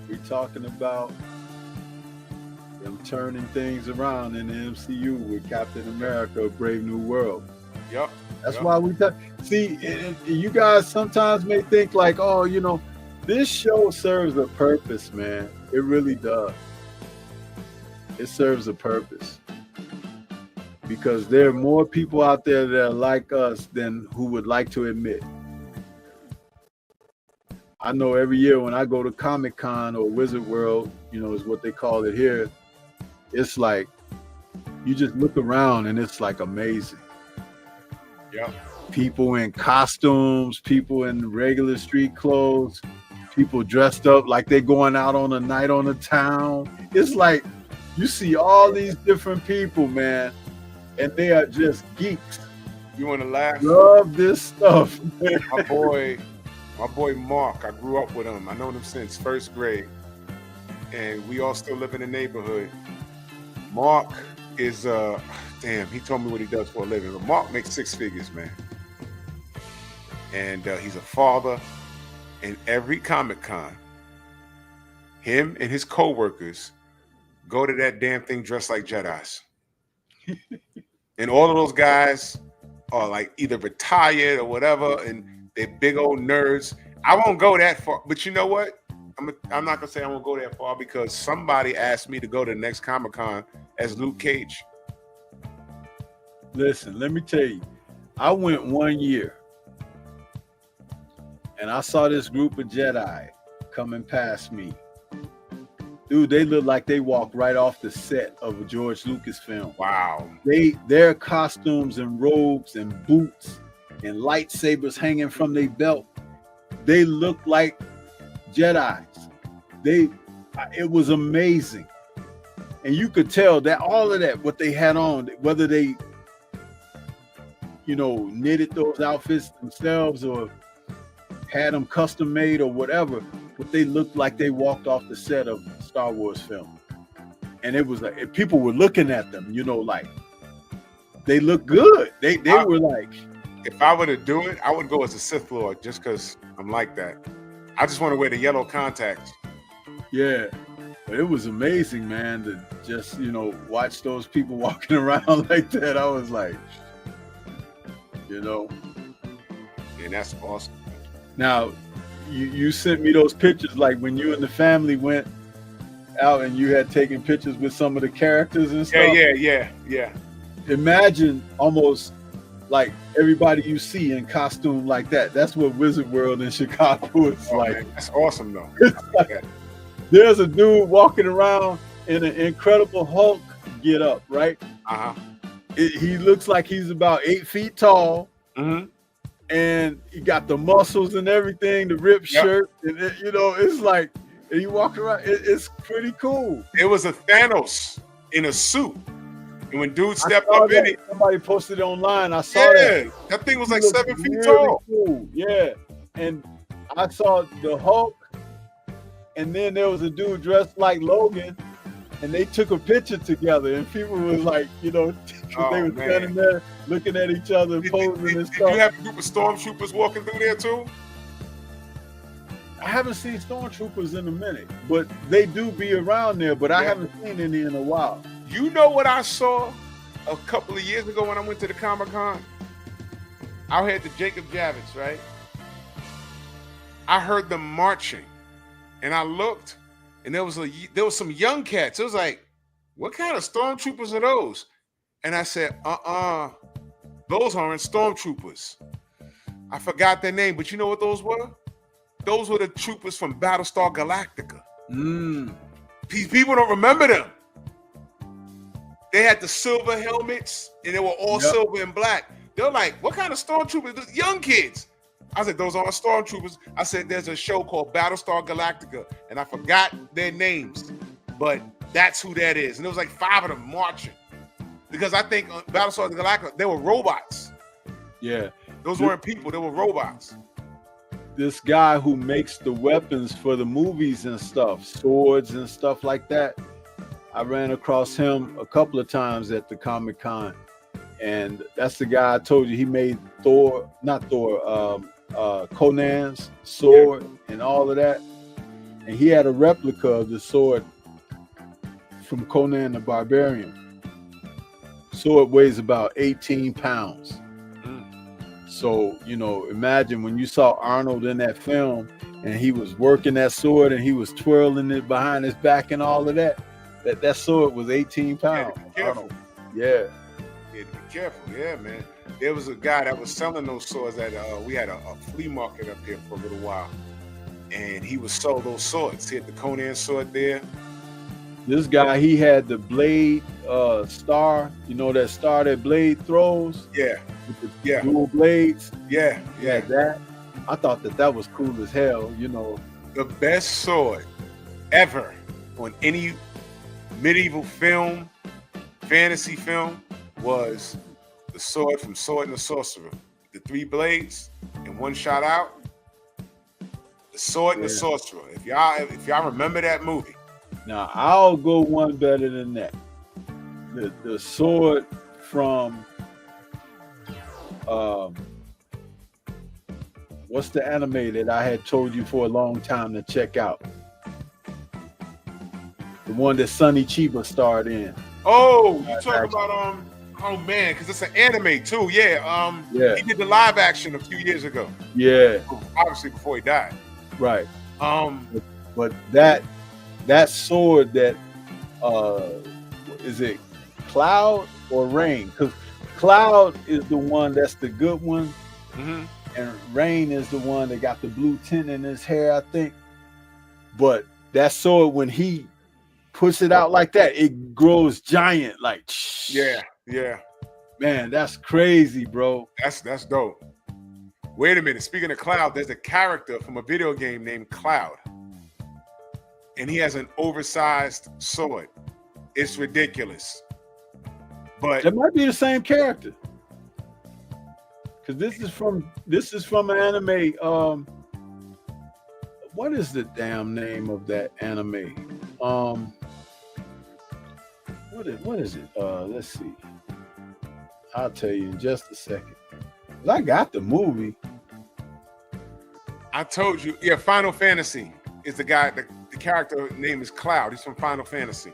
we talking about them turning things around in the MCU with Captain America: Brave New World. Yep. That's why we see. And you guys sometimes may think like, oh, you know, this show serves a purpose, man. It really does. It serves a purpose because there are more people out there that are like us than who would like to admit. I know every year when I go to Comic-Con or Wizard World, you know, is what they call it here. It's like you just look around and it's like amazing. Yeah. People in costumes, people in regular street clothes, people dressed up like they're going out on a night on the town. It's like you see all these different people, man, and they are just geeks. You want to laugh? Love this stuff, man. My boy Mark, I grew up with him. I known him since first grade, and we all still live in the neighborhood. Mark is, damn, he told me what he does for a living, but Mark makes 6 figures, man. And he's a father, and every Comic-Con, him and his co-workers go to that damn thing dressed like Jedis. And all of those guys are like either retired or whatever, and they're big old nerds. I won't go that far, but you know what? I'm not gonna say I won't go that far because somebody asked me to go to the next Comic-Con as Luke Cage. Listen, let me tell you, I went 1 year and I saw this group of Jedi coming past me. Dude, they look like they walked right off the set of a George Lucas film. Wow. Their costumes and robes and boots and lightsabers hanging from their belt, they look like Jedis. It was amazing. And you could tell that all of that, what they had on, whether they, you know, knitted those outfits themselves or had them custom made or whatever, but they looked like they walked off the set of a Star Wars film. And it was like, people were looking at them, you know, like they look good. They were like, if I were to do it, I would go as a Sith Lord just because I'm like that. I just want to wear the yellow contacts. Yeah. But it was amazing, man, to just, you know, watch those people walking around like that. I was like, you know. And that's awesome. Now, you sent me those pictures, like when you and the family went out and you had taken pictures with some of the characters and stuff. Yeah. Imagine almost like everybody you see in costume like that. That's what Wizard World in Chicago is like. Man, that's awesome, though. Like, there's a dude walking around in an Incredible Hulk get up, right? Uh-huh. He looks like he's about 8 feet tall. Mm-hmm. And he got the muscles and everything, the ripped shirt, and you know, it's like, and you walk around, it's pretty cool. It was a Thanos in a suit. And when dude stepped up in it, somebody posted it online. I saw that. That thing was like 7 feet tall. Cool. Yeah. And I saw the Hulk, and then there was a dude dressed like Logan, and they took a picture together, and people was like, you know, Oh, they were man. standing there looking at each other, posing and Did stuff. you have a group of stormtroopers walking through there too? I haven't seen stormtroopers in a minute, but they do be around there. But I Yeah. haven't seen any in a while. You know what I saw a couple of years ago when I went to the Comic-Con? Out here at the Jacob Javits, right? I heard them marching, and I looked, and there was some young cats. It was like, what kind of stormtroopers are those? And I said, those aren't stormtroopers. I forgot their name, but you know what those were? Those were the troopers from Battlestar Galactica. People don't remember them. They had the silver helmets, and they were all silver and black. They're like, what kind of stormtroopers? Those young kids. I said, those aren't stormtroopers. I said, there's a show called Battlestar Galactica, and I forgot their names, but that's who that is. And there was like 5 of them marching, because I think Battlestar Galactica, they were robots. Yeah, Those weren't people, they were robots. this guy who makes the weapons for the movies and stuff, swords and stuff like that. I ran across him a couple of times at the Comic-Con, and that's the guy I told you he made Conan's sword and all of that. And he had a replica of the sword from Conan the Barbarian. Sword weighs about 18 pounds. So, you know, imagine when you saw Arnold in that film and he was working that sword and he was twirling it behind his back and all of that. That sword was 18 pounds. Arnold. Yeah. Yeah, to be careful. Yeah, man. There was a guy that was selling those swords at we had a flea market up here for a little while, and he would sell those swords. He had the Conan sword there. This guy, he had the blade star, you know, that star that Blade throws? Yeah. With the dual blades? Yeah. Yeah, that. I thought that was cool as hell, you know. The best sword ever on any medieval film, fantasy film, was the sword from Sword and the Sorcerer. The 3 blades and 1 shot out. The Sword and the Sorcerer. If y'all remember that movie. Now, I'll go one better than that. The sword from what's the anime that I had told you for a long time to check out? The one that Sonny Chiba starred in. Oh, you talk about oh man, because it's an anime too. Yeah. He did the live action a few years ago. Yeah. Obviously before he died. Right. But that sword that is it Cloud or Rain? Because Cloud is the one that's the good one, and Rain is the one that got the blue tint in his hair, I think. But that sword, when he puts it out like that, it grows giant. Like yeah. Man, that's crazy, bro. That's dope. Wait a minute. Speaking of Cloud, there's a character from a video game named Cloud, and he has an oversized sword. It's ridiculous. But it might be the same character, because this is from an anime. What is the damn name of that anime? What is it? Let's see. I'll tell you in just a second. I got the movie. I told you, yeah, Final Fantasy is the guy, the character name is Cloud. He's from Final Fantasy.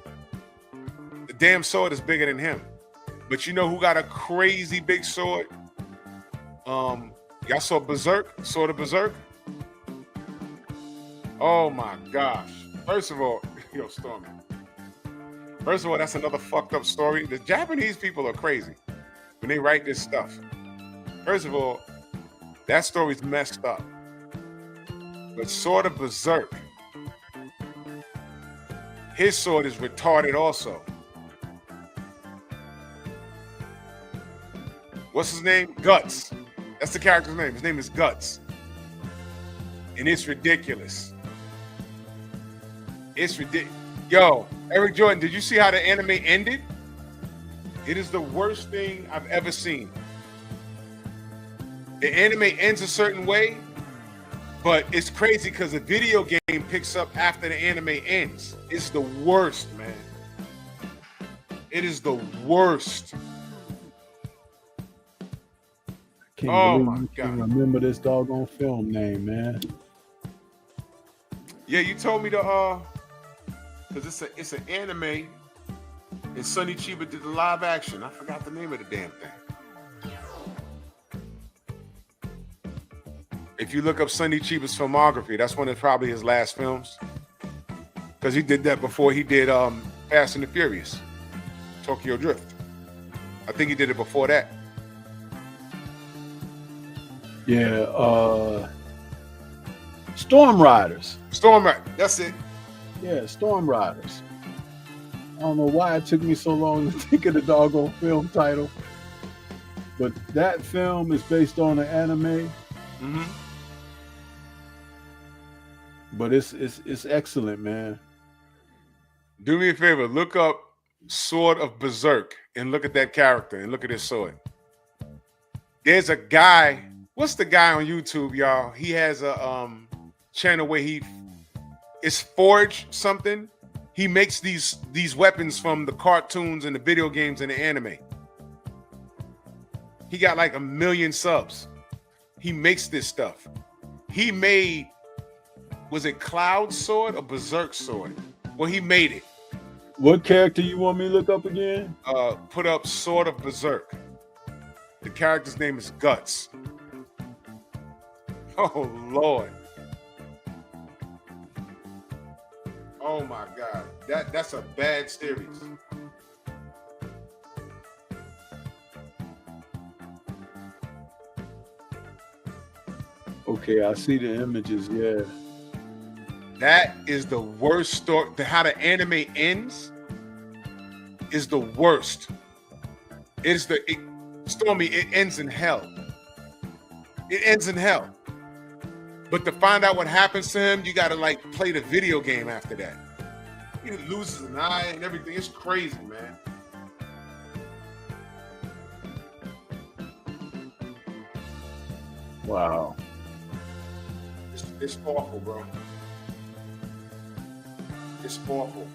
The damn sword is bigger than him. But you know who got a crazy big sword? Y'all saw Berserk? Sword of Berserk? Oh my gosh. First of all, yo, Stormy. First of all, that's another fucked up story. The Japanese people are crazy when they write this stuff. First of all, that story's messed up. But Sword of Berserk, his sword is retarded also. What's his name? Guts. That's the character's name. His name is Guts. And it's ridiculous. It's ridiculous. Yo, Eric Jordan, did you see how the anime ended? It is the worst thing I've ever seen. The anime ends a certain way, but it's crazy because the video game picks up after the anime ends. It's the worst, man. It is the worst. Can't Oh believe my you can God. remember this doggone film name, man. Yeah, you told me to because it's an anime, and Sonny Chiba did the live action. I forgot the name of the damn thing. If you look up Sonny Chiba's filmography, that's one of probably his last films. Because he did that before he did Fast and the Furious, Tokyo Drift. I think he did it before that. Yeah, Storm Riders. Storm Riders, that's it. Yeah, Storm Riders. I don't know why it took me so long to think of the doggone film title, but that film is based on an anime. Mm-hmm. But it's excellent, man. Do me a favor, look up Sword of Berserk and look at that character and look at his sword. There's a guy. What's the guy on YouTube, y'all? He has a channel where it's Forge something. He makes these weapons from the cartoons and the video games and the anime. He got like 1 million subs. He makes this stuff. He made, was it Cloud Sword or Berserk Sword? Well, he made it. What character you want me to look up again? Put up Sword of Berserk. The character's name is Guts. Oh Lord. Oh my God. That's a bad series. Okay, I see the images. Yeah. That is the worst story. How the anime ends is the worst. Stormy, it ends in hell. It ends in hell. But to find out what happens to him, you gotta like play the video game after that. He loses an eye and everything. It's crazy, man. Wow. It's awful, bro. It's awful.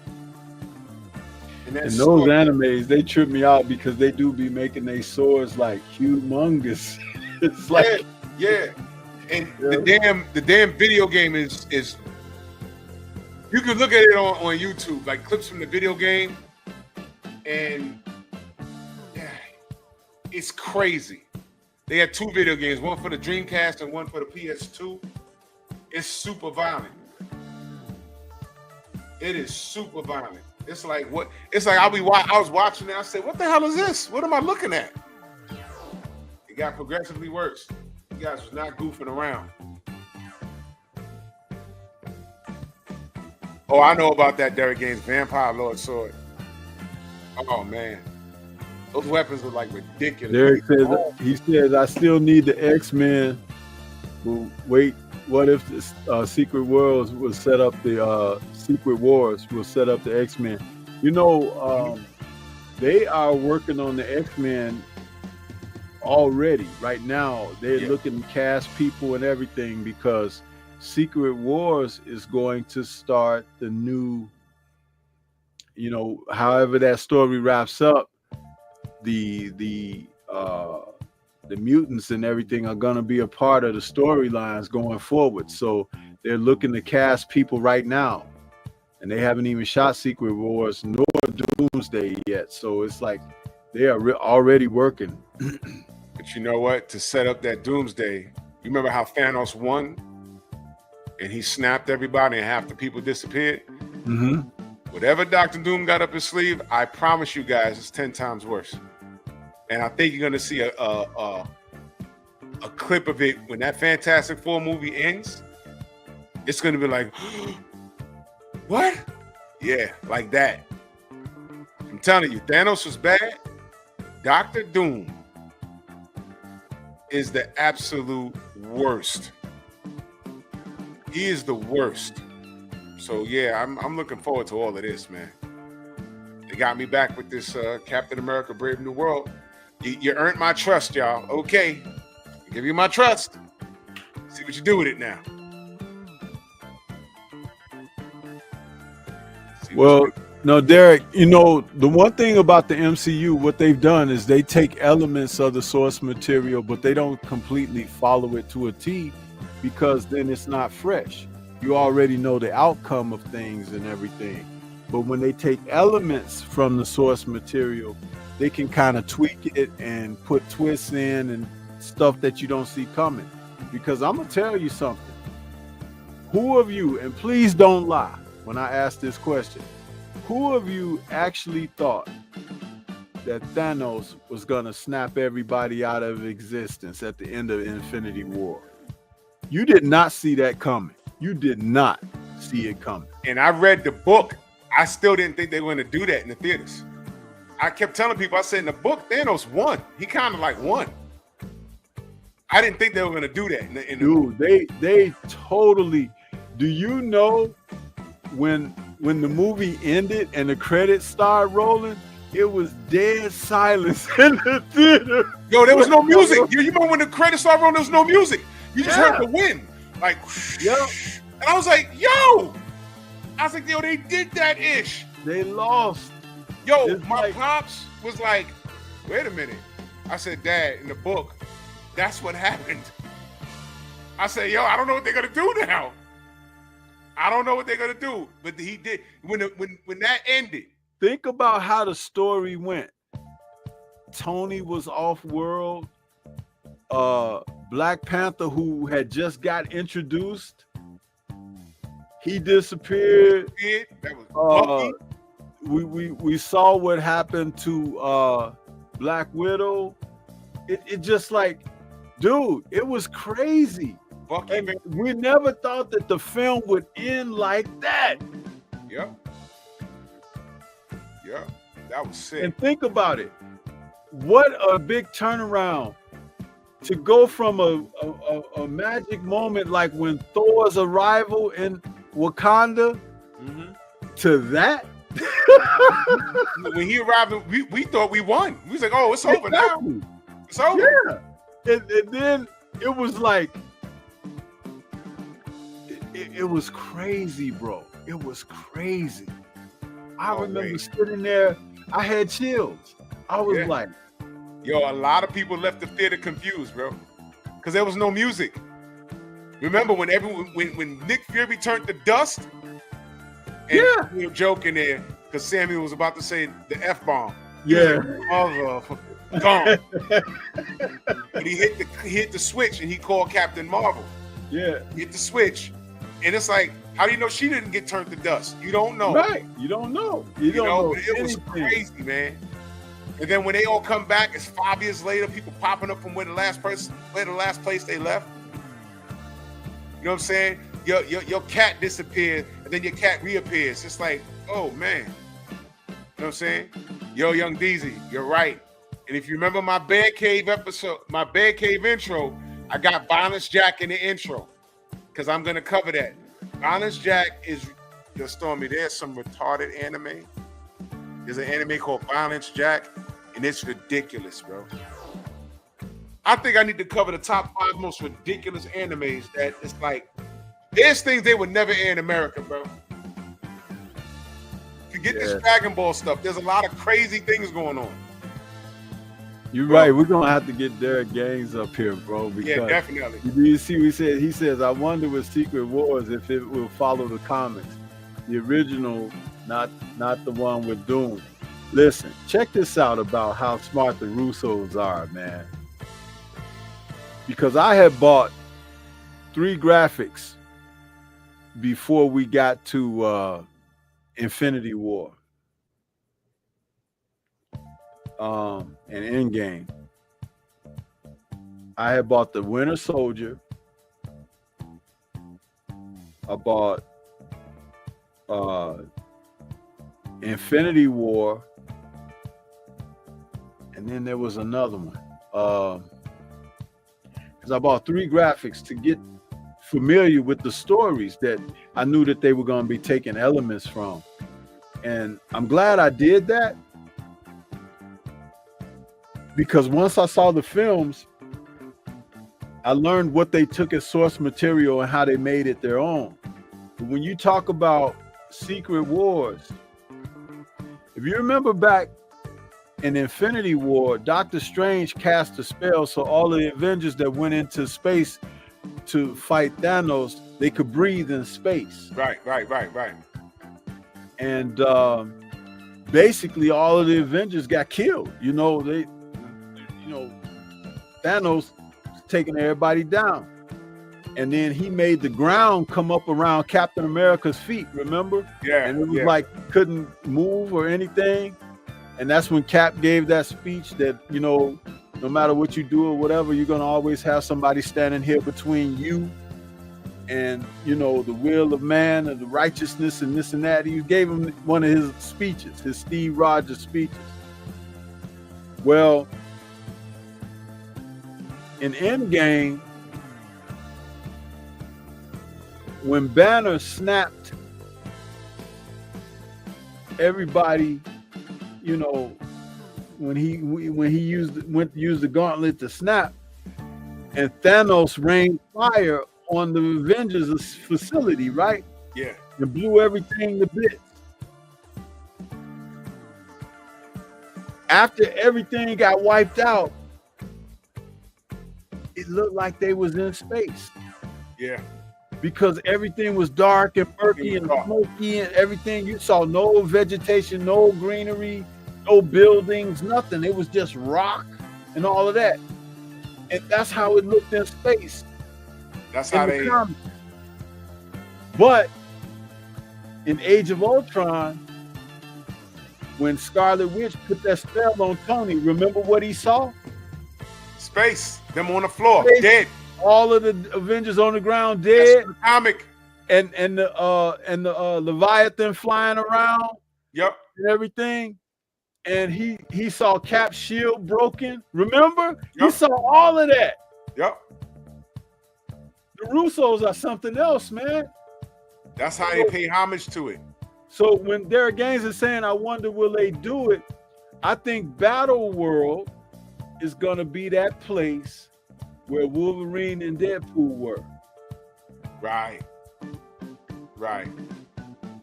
And those animes, they trip me out because they do be making their swords like humongous. It's like yeah. And the damn video game is you can look at it on YouTube, like clips from the video game, and yeah, it's crazy. They had 2 video games, one for the Dreamcast and one for the PS2. It's super violent. It is super violent. It's like what? It's like I was watching it. I said, "What the hell is this? What am I looking at?" It got progressively worse. You guys was not goofing around. Oh, I know about that Derek Gaines Vampire Lord sword. Oh man, those weapons were like ridiculous. Derek says, I still need the X-Men. Well, wait, what if the Secret Wars will set up the Secret Wars will set up the X-Men? You know, they are working on the X-Men already. Right now, they're looking to cast people and everything because Secret Wars is going to start the new, you know, however that story wraps up, the mutants and everything are going to be a part of the storylines going forward. So they're looking to cast people right now, and they haven't even shot Secret Wars nor Doomsday yet. So it's like they are already working. But you know what? To set up that Doomsday, you remember how Thanos won and he snapped everybody and half the people disappeared? Mm-hmm. Whatever Dr. Doom got up his sleeve, I promise you guys, it's 10 times worse. And I think you're going to see a clip of it when that Fantastic Four movie ends. It's going to be like, what? Yeah, like that. I'm telling you, Thanos was bad. Dr. Doom is the absolute worst. He is the worst. So yeah, I'm looking forward to all of this, man. They got me back with this Captain America: Brave New World. You earned my trust, y'all. Okay, I give you my trust. See what you do with it now. Well, No, Derek, you know, the one thing about the MCU, what they've done is they take elements of the source material, but they don't completely follow it to a T, because then it's not fresh. You already know the outcome of things and everything. But when they take elements from the source material, they can kind of tweak it and put twists in and stuff that you don't see coming. Because I'm gonna tell you something. Who of you, and please don't lie when I ask this question, who of you actually thought that Thanos was gonna snap everybody out of existence at the end of Infinity War? You did not see that coming. You did not see it coming. And I read the book. I still didn't think they were going to do that in the theaters. I kept telling people, I said in the book, Thanos won. He kind of like won. I didn't think they were going to do that. Dude, they totally. Do you know when the movie ended and the credits started rolling, it was dead silence in the theater. Yo, there was no music. You remember when the credits started rolling, there was no music. You just heard the wind. Like, yeah. And I was like, yo. I was like, yo, they did that ish. They lost. Yo, It's my like- pops was like, wait a minute. I said, Dad, in the book, that's what happened. I said, yo, I don't know what they're gonna do now. I don't know what they're gonna do. But he did. When that ended. Think about how the story went. Tony was off world. Black Panther, who had just got introduced, he disappeared. That was Bucky. We saw what happened to Black Widow. It just like, dude, it was crazy. Bucky, And we never thought that the film would end like that. Yep. Yep. That was sick. And think about it. What a big turnaround to go from a magic moment like when Thor's arrival in Wakanda to that. When he arrived, we thought we won. We was like, oh, it's over now. It's over. Yeah. And then it was like, it was crazy, bro. It was crazy. I remember sitting there, I had chills. I was like, yo, a lot of people left the theater confused, bro, because there was no music. Remember when when Nick Fury turned to dust? And we were joking there because Samuel was about to say the F-bomb. Yeah. Gone. But he hit the switch and he called Captain Marvel. Yeah. He hit the switch. And it's like, how do you know she didn't get turned to dust? You don't know. Right. You don't know. You don't know. It was crazy, man. And then when they all come back, it's 5 years later, people popping up from where the last place they left. You know what I'm saying? Your cat disappeared, and then your cat reappears. It's like, oh man. You know what I'm saying? Yo, Young DZ, you're right. And if you remember my Bear Cave episode, my Bear Cave intro, I got Violence Jack in the intro. Because I'm gonna cover that. Violence Jack is Stormy. There's some retarded anime. There's an anime called Violence Jack, and it's ridiculous, bro. I think I need to cover the top 5 most ridiculous animes that it's like, there's things they would never air in America, bro. Forget this Dragon Ball stuff. There's a lot of crazy things going on. You're right. We're gonna have to get Derek Gaines up here, bro. Because yeah, definitely. You see, he says, I wonder with Secret Wars if it will follow the comics, the original, not the one with Doom. Listen, check this out about how smart the Russos are, man. Because I had bought 3 graphics before we got to Infinity War. And Endgame. I had bought the Winter Soldier. I bought Infinity War, and then there was another one. Because I bought 3 graphics to get familiar with the stories that I knew that they were going to be taking elements from. And I'm glad I did that, because once I saw the films, I learned what they took as source material and how they made it their own. But when you talk about Secret Wars, If you remember back in Infinity War, Doctor Strange cast a spell so all of the Avengers that went into space to fight Thanos, they could breathe in space. Right. And basically all of the Avengers got killed. Thanos taking everybody down. And then he made the ground come up around Captain America's feet, remember? Yeah. And it was like he couldn't move or anything. And that's when Cap gave that speech that, no matter what you do or whatever, you're going to always have somebody standing here between you and, the will of man and the righteousness and this and that. He gave him one of his speeches, his Steve Rogers speeches. Well, in Endgame, when Banner snapped everybody, when he went to use the gauntlet to snap, and Thanos rained fire on the Avengers facility, right? Yeah. And blew everything to bits. After everything got wiped out, it looked like they was in space. Yeah. Because everything was dark and murky and smoky and everything. You saw no vegetation, no greenery, no buildings, nothing. It was just rock and all of that. And that's how it looked in space. That's how they... Comics. But in Age of Ultron, when Scarlet Witch put that spell on Tony, remember what he saw? Space. Them on the floor, dead. All of the Avengers on the ground dead. That's the comic. And the Leviathan flying around. Yep. And everything. And he saw Cap's shield broken. Remember? Yep. He saw all of that. Yep. The Russos are something else, man. That's how they pay homage to it. So when Derek Gaines is saying, I wonder will they do it? I think Battle World is gonna be that place where Wolverine and Deadpool were. Right.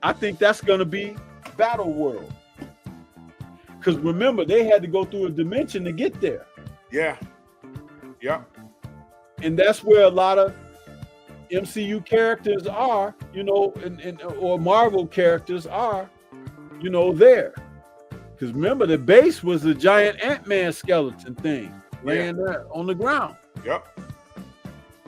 I think that's going to be Battle World. Because remember, they had to go through a dimension to get there. Yeah. Yep. And that's where a lot of MCU characters are, or Marvel characters are, there. Because remember, the base was a giant Ant-Man skeleton thing laying there on the ground. Yep.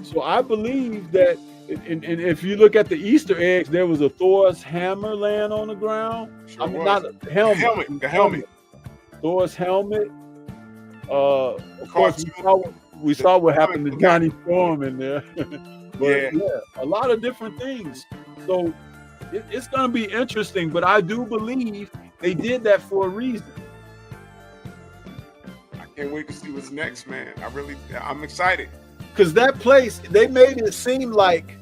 So I believe that, and if you look at the Easter eggs, there was a Thor's hammer laying on the ground. Sure not a helmet. The helmet. Thor's helmet. Of course, we saw what happened to Johnny Storm in there. But a lot of different things. So it's going to be interesting, but I do believe they did that for a reason. Can't wait to see what's next, man. I'm excited. Because that place, they made it seem like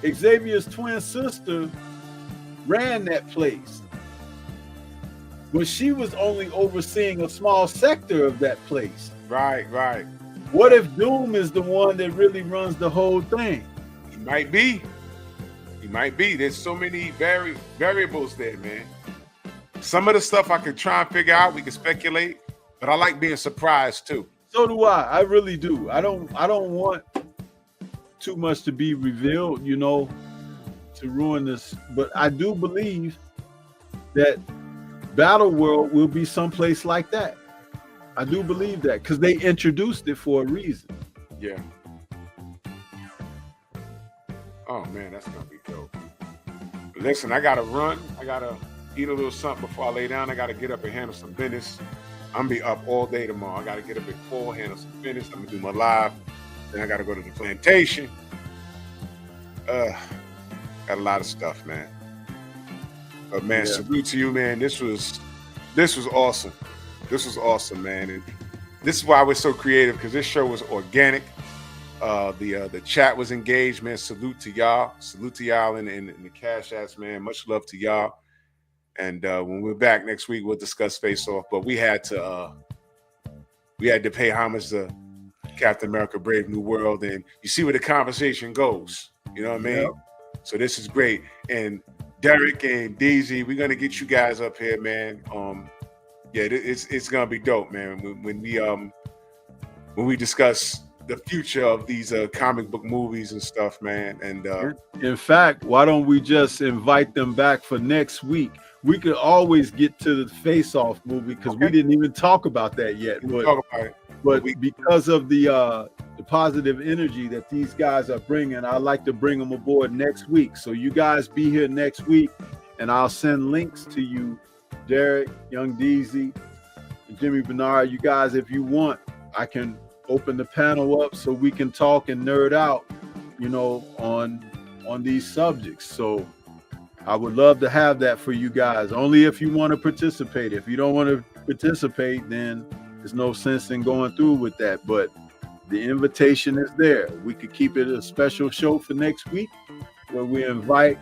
Xavier's twin sister ran that place. But she was only overseeing a small sector of that place. Right. What if Doom is the one that really runs the whole thing? He might be. There's so many variables there, man. Some of the stuff I could try and figure out, we can speculate. But I like being surprised too. So do I. I really do. I don't want too much to be revealed, to ruin this. But I do believe that Battle World will be someplace like that. I do believe that because they introduced it for a reason. Yeah. Oh man, that's gonna be dope. But listen, I gotta run. I gotta eat a little something before I lay down. I gotta get up and handle some business. I'm gonna be up all day tomorrow. I gotta get up at 4, handle some business. I'm gonna do my live. Then I gotta go to the plantation. Got a lot of stuff, man. But man, salute to you, man. This was awesome. This was awesome, man. And this is why we're so creative, because this show was organic. The chat was engaged, man. Salute to y'all. Salute to y'all in the Cash Apps, man. Much love to y'all. And when we're back next week, we'll discuss Face Off. But we had to pay homage to Captain America: Brave New World, and you see where the conversation goes. You know what I mean? Yep. So this is great. And Derek and DZ, we're gonna get you guys up here, man. Yeah, it's gonna be dope, man. When we discuss the future of these comic book movies and stuff, man. And in fact, why don't we just invite them back for next week? We could always get to the Face Off movie because we didn't even talk about that yet. But because of the positive energy that these guys are bringing, I'd like to bring them aboard next week. So you guys be here next week, and I'll send links to you, Derek, Young DZ, and Jimmy Bernard. You guys, if you want, I can open the panel up so we can talk and nerd out, on these subjects. So I would love to have that for you guys, only if you want to participate. If you don't want to participate, then there's no sense in going through with that. But the invitation is there. We could keep it a special show for next week where we invite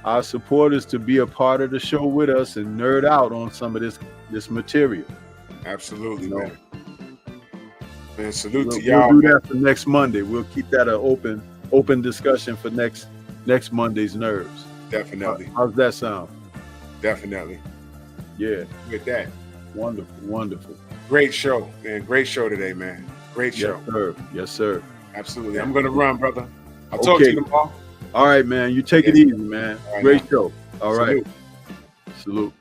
our supporters to be a part of the show with us and nerd out on some of this material. Absolutely, man. Man, salute to y'all. We'll do that for next Monday. We'll keep that an open discussion for next Monday's Nerves. Definitely. How's that sound? Definitely. Yeah. With that. Wonderful. Great show, man. Great show today, man. Great show. Yes, sir. Absolutely. I'm going to run, brother. I'll talk to you tomorrow. All right, man. You take it easy, man. Right, great show. All right. Salute.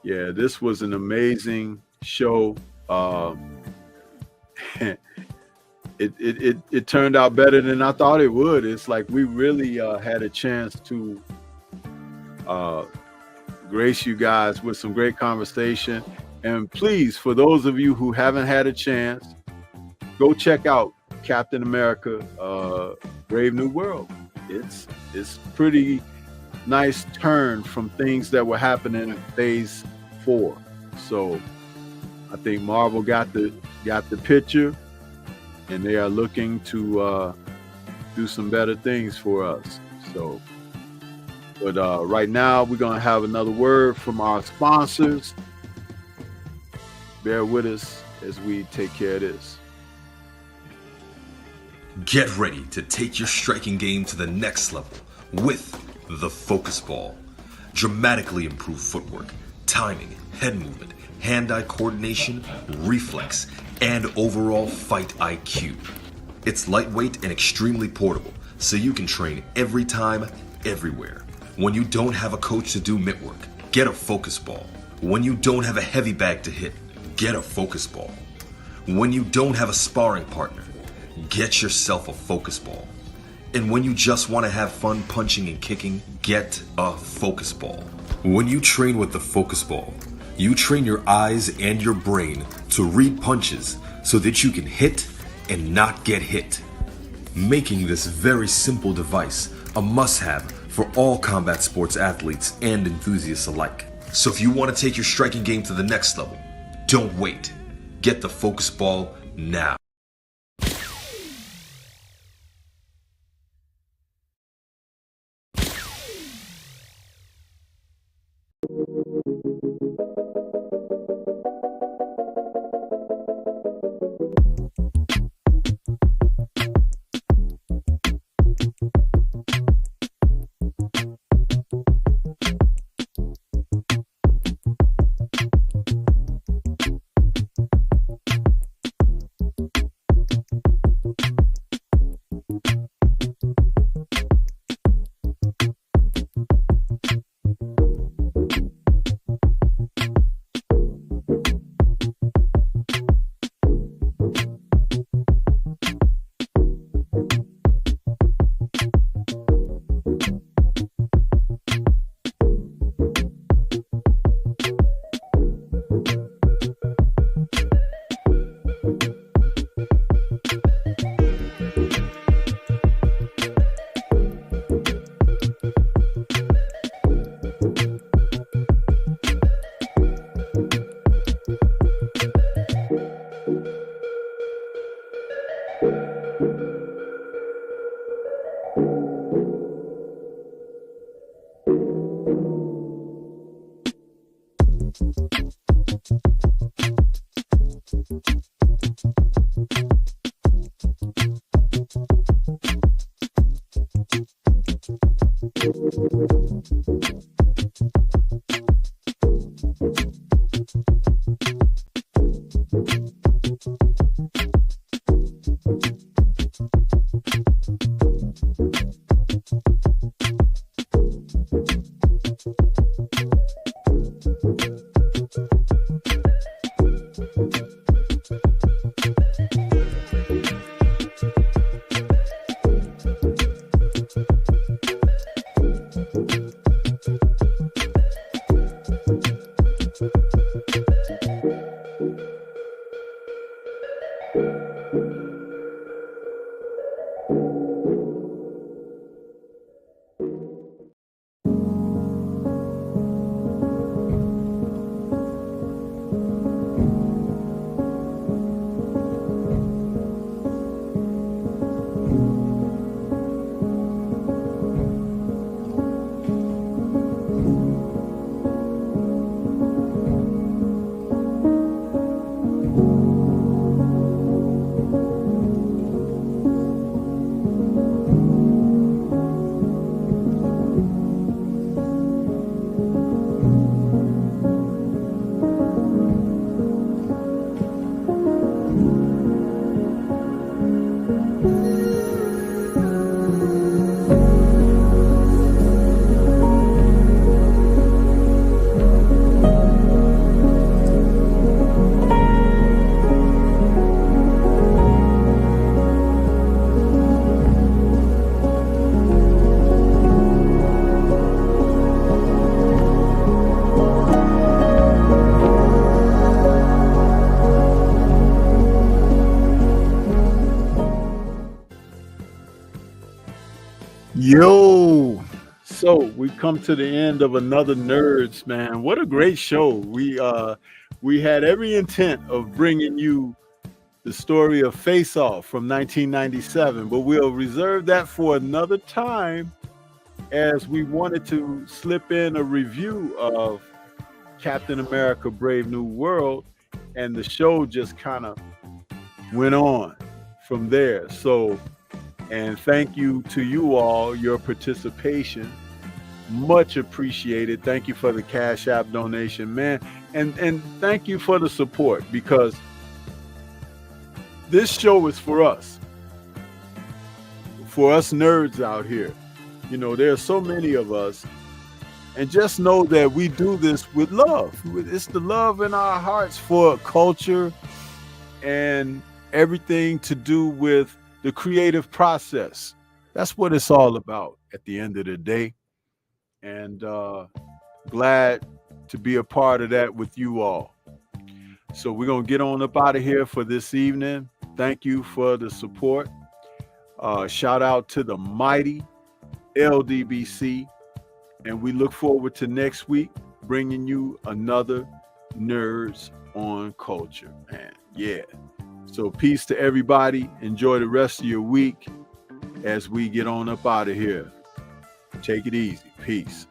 Yeah, this was an amazing show. It turned out better than I thought it would. It's like we really had a chance to grace you guys with some great conversation. And please, for those of you who haven't had a chance, go check out Captain America Brave New World. It's pretty nice turn from things that were happening in Phase 4. So I think Marvel got the picture, and they are looking to do some better things for us. So, but right now we're gonna have another word from our sponsors. Bear with us as we take care of this. Get ready to take your striking game to the next level with the Focus Ball. Dramatically improved footwork, timing, head movement, hand-eye coordination, reflex, and overall fight IQ. It's lightweight and extremely portable, so you can train every time, everywhere. When you don't have a coach to do mitt work, get a Focus Ball. When you don't have a heavy bag to hit, get a Focus Ball. When you don't have a sparring partner, get yourself a Focus Ball. And when you just want to have fun punching and kicking, get a Focus Ball. When you train with the Focus Ball, you train your eyes and your brain to read punches so that you can hit and not get hit, making this very simple device a must-have for all combat sports athletes and enthusiasts alike. So if you want to take your striking game to the next level, don't wait. Get the Focus Ball now. Yo, so we come to the end of another Nerds, man. What a great show. We had every intent of bringing you the story of Face Off from 1997, but we'll reserve that for another time, as we wanted to slip in a review of Captain America Brave New World, and the show just kind of went on from there. So, and thank you to you all, your participation. Much appreciated. Thank you for the Cash App donation, man. And thank you for the support, because this show is for us nerds out here. You know, there are so many of us, and just know that we do this with love. It's the love in our hearts for culture and everything to do with the creative process. That's what it's all about at the end of the day. And glad to be a part of that with you all. So we're going to get on up out of here for this evening. Thank you for the support. Shout out to the mighty LDBC. And we look forward to next week bringing you another Nerds on Culture, man. Yeah. So peace to everybody. Enjoy the rest of your week as we get on up out of here. Take it easy. Peace.